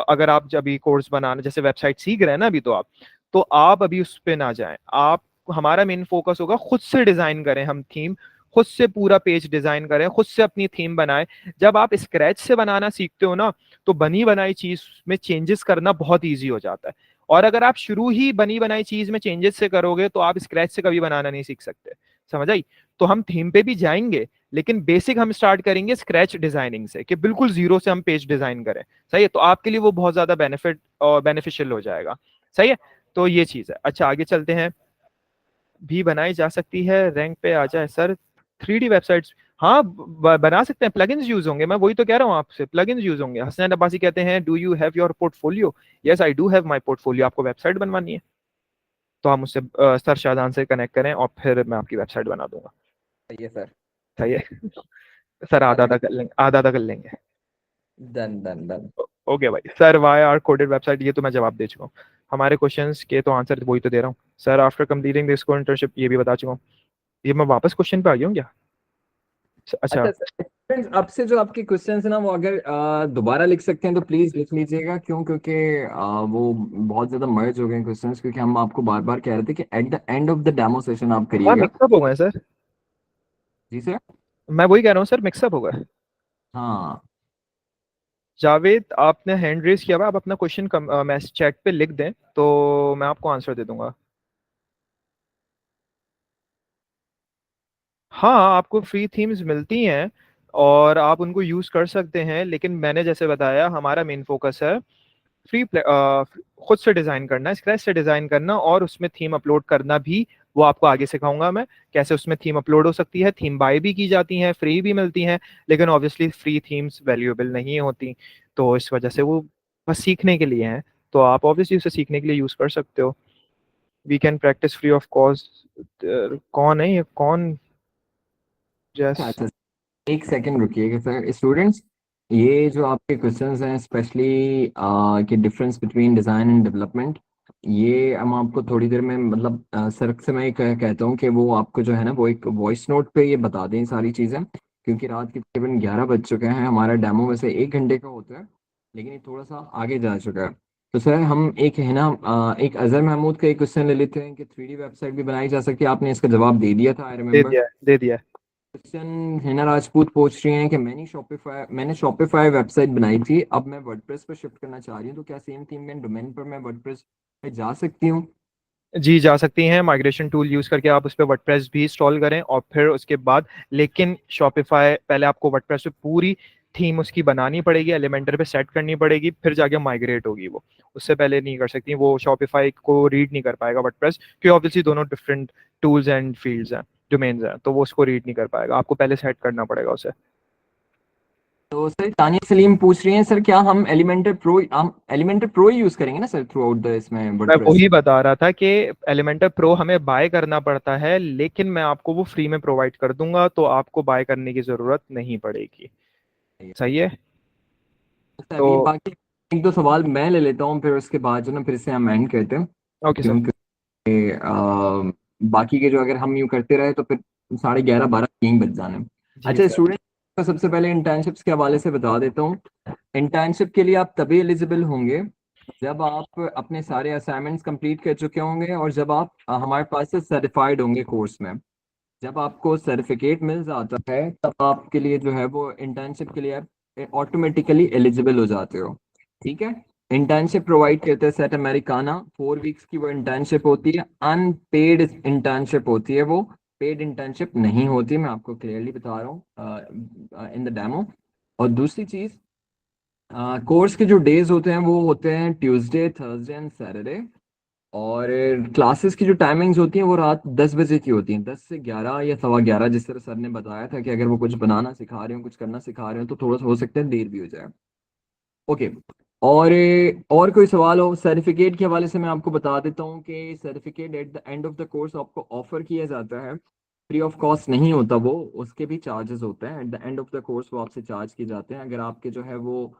अगर आप जब भी कोर्स बनाना, जैसे वेबसाइट सीख रहे हैं ना अभी, तो आप अभी उस पर ना जाएं। आप, हमारा मेन फोकस होगा खुद से डिजाइन करें हम थीम, खुद से पूरा पेज डिजाइन करें, खुद से अपनी थीम बनाएं। जब आप स्क्रैच से बनाना सीखते हो ना, तो बनी बनाई चीज में चेंजेस करना बहुत ईजी हो जाता है। और अगर आप शुरू ही बनी बनाई चीज में चेंजेस से करोगे, तो आप स्क्रैच से कभी बनाना नहीं सीख सकते। समझ आई? तो हम थीम पे भी जाएंगे, लेकिन बेसिक हम स्टार्ट करेंगे स्क्रैच डिजाइनिंग से, कि बिल्कुल जीरो से हम पेज डिजाइन करें। सही है? तो आपके लिए वो बहुत ज्यादा बेनिफिट और बेनिफिशियल हो जाएगा। सही है। तो ये चीज है। अच्छा, आगे चलते हैं। भी बनाई जा सकती है, रैंक पे आ जाए सर, 3D वेबसाइट्स। हाँ, बना सकते हैं, प्लगइन्स यूज होंगे। मैं वही तो कह रहा हूँ आपसे, प्लगइन्स यूज होंगे। हसनैन अब्बासी कहते हैं, do you have your portfolio? Yes, I do have my portfolio. आपको वेबसाइट बनवानी है तो हम मुझसे सर शाहजान से कनेक्ट करें, और फिर मैं आपकी वेबसाइट बना दूंगा। सही है सर। सही है। सर आधा अरे, आधा कर लेंगे, आधा आधा कर लेंगे। Done done done. ओके भाई। Sir, why are coded website, ये तो मैं जवाब दे चुका हूँ। हमारे क्वेश्चंस के तो आंसर वही तो दे रहा हूँ। Sir, after completing this internship, ये भी बता चुका हूँ। ये मैं वापस क्वेश्चन पे आ गया हूँ क्या? अच्छा। अच्छा सर, फ्रेंड्स, अब से जो आपके क्वेश्चंस है ना, वो अगर दोबारा लिख सकते हैं तो प्लीज लिख लीजिएगा। क्यों? क्योंकि वो बहुत ज्यादा मर्ज हो गए हैं क्वेश्चंस, क्योंकि हम आपको बार बार कह रहे थे कि at the end of the demo session आप हाँ, करिएगा। मिक्सअप हो गए सर। जी सर। मैं वही कह रहा हूँ सर, मिक्सअप हो गए। हाँ। जावेद, आपने हैंड रेस किया हुआ, आप अपना क्वेश्चन मैसेज चैट पे लिख दें, तो मैं आपको आंसर दे दूंगा। हाँ, आपको फ्री थीम्स मिलती हैं और आप उनको यूज कर सकते हैं, लेकिन मैंने जैसे बताया, हमारा मेन फोकस है फ्री, खुद से डिजाइन करना, स्क्रैच से डिजाइन करना, और उसमें थीम अपलोड करना भी। वो आपको आगे सिखाऊंगा मैं, कैसे उसमें थीम अपलोड हो सकती है। थीम बाय भी की जाती हैं, फ्री भी मिलती हैं, लेकिन ऑब्वियसली फ्री थीम्स वैल्यूएबल नहीं होती। तो इस वजह से वो बस सीखने के लिए हैं। तो आप ऑब्वियसली उसे सीखने के लिए यूज कर सकते हो। We can practice free of cost. कौन है ये, कौन? जैस। अच्छा अच्छा, एक सेकंड रुकिएगा सर। स्टूडेंट्स, ये जो आपके क्वेश्चंस हैं, स्पेशली कि difference between design and development, ये हम आपको थोड़ी देर में, मतलब सर से मैं कहता हूँ कि वो आपको जो है ना, वो एक वॉइस नोट पे ये बता दें सारी चीज़ें। क्योंकि रात के तकरीबन 11 बज चुके हैं। हमारा डेमो वैसे 1 घंटे का होता है, लेकिन ये थोड़ा सा आगे जा चुका है। तो सर, हम एक है ना, एक अजहर महमूद का एक क्वेश्चन ले लेते हैं कि 3D वेबसाइट भी बनाई जा सकती है। आपने इसका जवाब दे दिया था, आई दे रिमेम्बर। दिया है, दे दिया है। क्वेश्चन हिना राजपूत पूछ रही हैं कि मैंने शॉपिफाई वेबसाइट बनाई थी, अब मैं वर्डप्रेस पर शिफ्ट करना चाह रही हूँ, तो क्या सेम थीम में डोमेन पर मैं वर्डप्रेस पे जा सकती हूँ? जी, जा सकती हैं। माइग्रेशन टूल यूज करके आप उस पर वर्डप्रेस भी इंस्टॉल करें, और फिर उसके बाद, लेकिन शॉपिफाई, पहले आपको वर्डप्रेस पे पूरी थीम उसकी बनानी पड़ेगी, एलिमेंटर पे सेट करनी पड़ेगी, फिर जाके माइग्रेट होगी वो। उससे पहले नहीं कर सकती वो। शॉपिफाई को रीड नहीं कर पाएगा वर्डप्रेस, क्योंकि ऑब्वियसली दोनों डिफरेंट टूल्स एंड फील्ड्स हैं, डोमेन्स हैं, तो वो उसको रीड नहीं कर पाएगा। आपको पहले सेट करना पड़ेगा उसे। तो सर तानिया सलीम पूछ रही हैं सर, क्या हम एलिमेंटर प्रो ही यूज करेंगे ना सर थ्रू आउट द इसमें मैं वर्डप्रेस? वही बता रहा था कि एलिमेंटर प्रो हमें बाय करना पड़ता है, लेकिन मैं आपको वो फ्री में प्रोवाइड कर दूंगा, तो आपको बाय करने की जरूरत नहीं पड़ेगी। सही है। अच्छा, तो अभी बाकी एक दो सवाल मैं ले लेता हूँ, फिर उसके बाद जो ना फिर से हम एंड करते हैं। Okay sir. क्योंकि बाकी के जो अगर हम यूँ करते रहे तो फिर 11:30 12 यहीं बज जाने हैं। जी अच्छा, सर। स्टूडेंट को सबसे पहले इंटर्नशिप्स के हवाले से बता देता हूँ। इंटर्नशिप के लिए आप तभी एलिजिबल होंगे जब आप अपने सारे असाइनमेंट्स कंप्लीट कर चुके होंगे और जब आप हमारे पास से सर्टिफाइड होंगे कोर्स में। जब आपको सर्टिफिकेट मिल जाता है तब आपके लिए जो है वो इंटर्नशिप के लिए आप ऑटोमेटिकली एलिजिबल हो जाते हो। ठीक है। इंटर्नशिप प्रोवाइड करते हैं सेट अमेरिकाना, 4 वीक्स की वो इंटर्नशिप होती है, अनपेड इंटर्नशिप होती है वो, पेड इंटर्नशिप नहीं होती, मैं आपको क्लियरली बता रहा हूँ इन द डेमो। और दूसरी चीज, कोर्स के जो डेज होते हैं वो होते हैं ट्यूसडे, थर्सडे एंड सैटरडे। और क्लासेस की जो टाइमिंग्स होती हैं वो रात 10 बजे की होती हैं, 10 से 11 या सवा 11, जिस तरह सर ने बताया था कि अगर वो कुछ बनाना सिखा रहे हो, कुछ करना सिखा रहे हो तो थोड़ा सा हो सकता है देर भी हो जाए। ओके। और कोई सवाल हो सर्टिफिकेट के हवाले से, मैं आपको बता देता हूँ कि certificate at the end of the course आपको ऑफर किया जाता है, फ्री ऑफ कॉस्ट नहीं होता वो, उसके भी चार्जेस होते हैं। At the end of the course वो आपसे चार्ज किए जाते हैं। अगर आपके जो है वो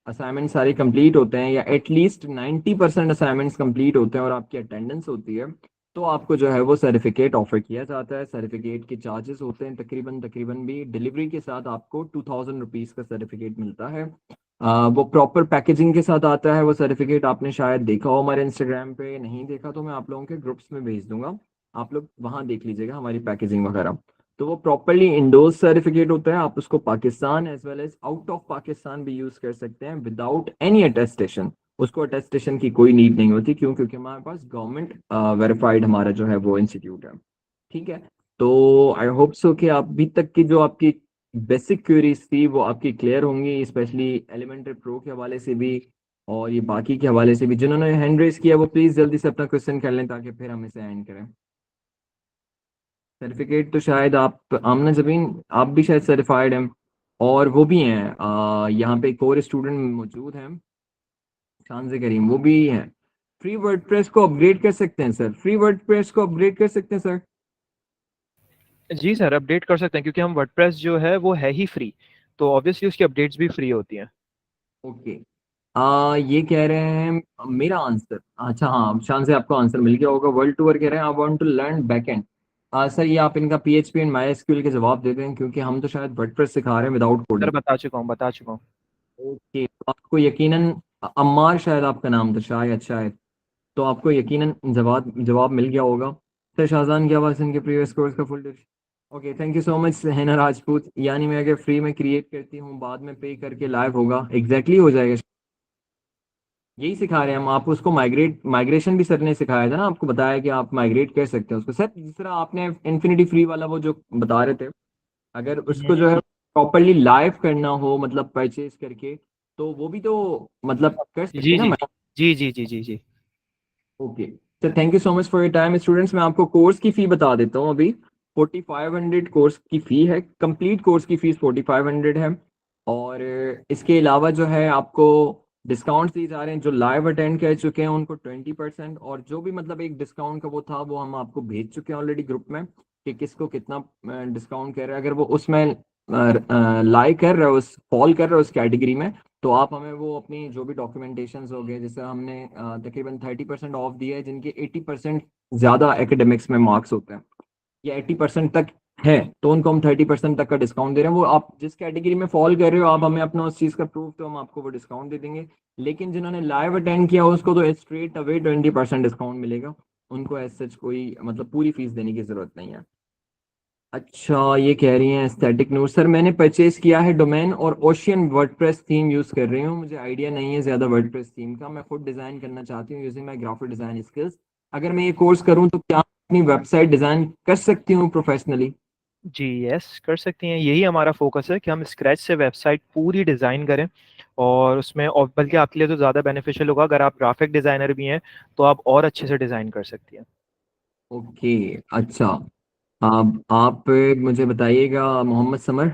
असाइनमेंट सारे कंप्लीट होते हैं या एटलीस्ट 90% असाइनमेंट्स कंप्लीट होते हैं और आपकी अटेंडेंस होती है, तो आपको जो है वो सर्टिफिकेट ऑफर किया जाता है। सर्टिफिकेट के चार्जेस होते हैं तकरीबन तकरीबन भी, डिलीवरी के साथ आपको 2000 रुपीज़ का सर्टिफिकेट मिलता है। वो प्रॉपर पैकेजिंग के साथ आता है वो सर्टिफिकेट, आपने शायद देखा हो हमारे इंस्टाग्राम पे, नहीं देखा तो मैं आप लोगों के ग्रुप्स में भेज दूंगा, आप लोग वहां देख लीजिएगा हमारी पैकेजिंग वगैरह। तो वो प्रॉपरली इंडोर्स सर्टिफिकेट होता है, आप उसको Pakistan as well as out of Pakistan भी यूज कर सकते हैं विदाउट एनी अटेस्टेशन। उसको अटेस्टेशन की कोई नीड नहीं होती, क्यों? क्योंकि हमारे पास गवर्नमेंट वेरीफाइड हमारा जो है वो इंस्टीट्यूट है। ठीक है। तो आई होप सो कि आप अभी तक की जो आपकी बेसिक क्वेरीज थी वो आपकी क्लियर होंगी, स्पेशली एलिमेंट्री प्रो के हवाले से भी और ये बाकी के हवाले से भी। जिन्होंने हैंड रेस किया वो प्लीज जल्दी से अपना क्वेश्चन कर लें ताकि फिर हम इसे एंड करें। सर्टिफिकेट तो शायद आप आमना जबीन, आप भी शायद सर्टिफाइड हैं, और वो भी हैं यहाँ पे एक और स्टूडेंट मौजूद हैं, शानजे करीम, वो भी हैं। फ्री वर्डप्रेस को अपग्रेड कर सकते हैं सर, फ्री वर्डप्रेस को अपग्रेड कर सकते हैं सर। जी सर, अपडेट कर सकते हैं, क्योंकि हम वर्डप्रेस जो है वो है ही फ्री, तो ऑब्वियसली उसकी अपडेट्स भी फ्री होती हैं। ओके। ये कह रहे हैं मेरा आंसर, अच्छा हाँ शान से आपको आंसर मिल गया होगा। वर्ल्ड टूर कह रहे हैं I want to learn backend. Sir ये आप इनका पीएचपी एंड माई एसक्यूएल के जवाब दे दें, क्योंकि हम तो शायद वर्डप्रेस सिखा रहे हैं विदाउट सर कोडिंग। बता चुका हूँ, बता चुका हूँ। ओके, तो आपको यकीनन अम्मार शायद आपका नाम था, शायद शायद, तो आपको यकीनन जवाब जवाब मिल गया होगा। सर शाहजहान की आवाज़ इनके प्रीवियस कोर्स का full. Okay, thank you so much हैना राजपूत। यानी मैं अगर फ्री में क्रिएट करती हूँ बाद में पे करके लाइव होगा, एग्जैक्टली हो जाएगा। यही सिखा रहे हैं हम, आप उसको माइग्रेशन भी सर ने सिखाया था ना, आपको बताया कि आप माइग्रेट कर सकते हैं उसको सर, जिस तरह आपने इन्फिनिटी फ्री वाला वो जो बता रहे थे, अगर उसको जो है प्रॉपरली लाइव करना हो मतलब परचेज करके, तो वो भी तो मतलब कर सकते जी हैं ना जी मैं। जी जी जी जी जी। Okay sir, thank you so much for your time students. मैं आपको कोर्स की फ़ी बता देता हूँ अभी। 4500 कोर्स की फ़ी है, कंप्लीट कोर्स की फ़ीस 4500 है। और इसके अलावा जो है आपको डिस्काउंट दिए जा रहे हैं, जो लाइव अटेंड कर चुके हैं उनको 20%, और जो भी मतलब एक डिस्काउंट का वो था वो हम आपको भेज चुके हैं ऑलरेडी ग्रुप में कि किसको कितना डिस्काउंट कर रहे हैं। अगर वो उसमें लाइक कर रहे हो, उस फॉल कर रहे हो उस कैटेगरी में, तो आप हमें वो अपनी जो भी डॉक्यूमेंटेशंस हो गए, जैसे हमने तकरीबन 30% ऑफ दिया है जिनके 80% ज़्यादा एकेडमिक्स में मार्क्स होते हैं या 80% तक है, तो उनको हम 30% तक का डिस्काउंट दे रहे हैं। वो आप जिस कैटेगरी में फॉल कर रहे हो आप हमें अपना उस चीज़ का प्रूफ, तो हम आपको वो डिस्काउंट दे देंगे। लेकिन जिन्होंने लाइव अटेंड किया उसको तो स्ट्रेट अवे 20% डिस्काउंट मिलेगा, उनको एज सच कोई मतलब पूरी फीस देने की ज़रूरत नहीं है। अच्छा, ये कह रही हैं एस्थेटिक नूर सर, मैंने परचेज किया है डोमेन और ओशियन वर्डप्रेस थीम यूज़ कर रही हूँ, मुझे आइडिया नहीं है ज़्यादा वर्डप्रेस थीम का, मैं खुद डिज़ाइन करना चाहती हूँ using my graphic design skills. अगर मैं ये कोर्स करूँ तो क्या अपनी वेबसाइट डिज़ाइन कर सकती हूँ प्रोफेशनली? जी यस, कर सकती हैं, यही हमारा फोकस है कि हम स्क्रैच से वेबसाइट पूरी डिज़ाइन करें। और उसमें, और बल्कि आपके लिए तो ज़्यादा बेनिफिशियल होगा, अगर आप ग्राफिक डिज़ाइनर भी हैं तो आप और अच्छे से डिज़ाइन कर सकती हैं। ओके। अच्छा, आप मुझे बताइएगा मोहम्मद समर।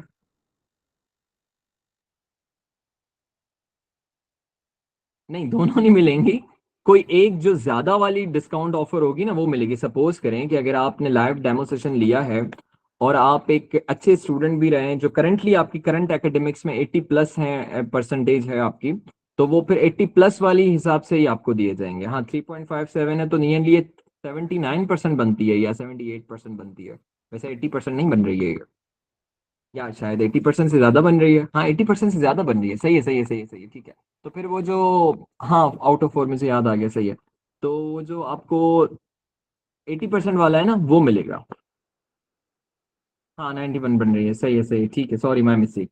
नहीं, दोनों नहीं मिलेंगी, कोई एक जो ज्यादा वाली डिस्काउंट ऑफर होगी ना वो मिलेगी। सपोज करें कि अगर आपने लाइव डेमो सेशन लिया है और आप एक अच्छे स्टूडेंट भी रहे हैं, जो करंटली आपकी करंट एकेडमिक्स में 80 प्लस है परसेंटेज है आपकी, तो वो फिर 80 प्लस वाली हिसाब से ही आपको दिए जाएंगे। हाँ 3.57 है तो नियरली 79% बनती है या 78% बनती है, वैसे 80% नहीं बन रही है ये, या शायद 80% से ज्यादा बन रही है। हाँ 80% से ज्यादा बन रही है, सही है सही है सही है सही है, ठीक है। तो फिर वो जो, हाँ आउट ऑफ फोर में से याद आ गया, सही है। तो वो जो आपको 80% वाला है ना वो मिलेगा। हाँ 91 बन रही है, सही है सही है, ठीक है, सॉरी माय मिस्टेक।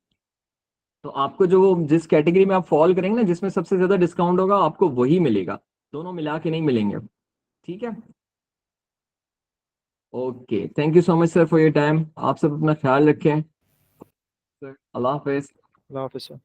तो आपको जो जिस कैटेगरी में आप फॉल करेंगे ना, जिसमें सबसे ज्यादा डिस्काउंट होगा आपको वही मिलेगा, दोनों मिला के नहीं मिलेंगे। ठीक है, okay, thank you so much sir for your time. आप सब अपना ख्याल रखें सर, अल्लाह हाफिज। अल्लाह हाफ़िज़ सर।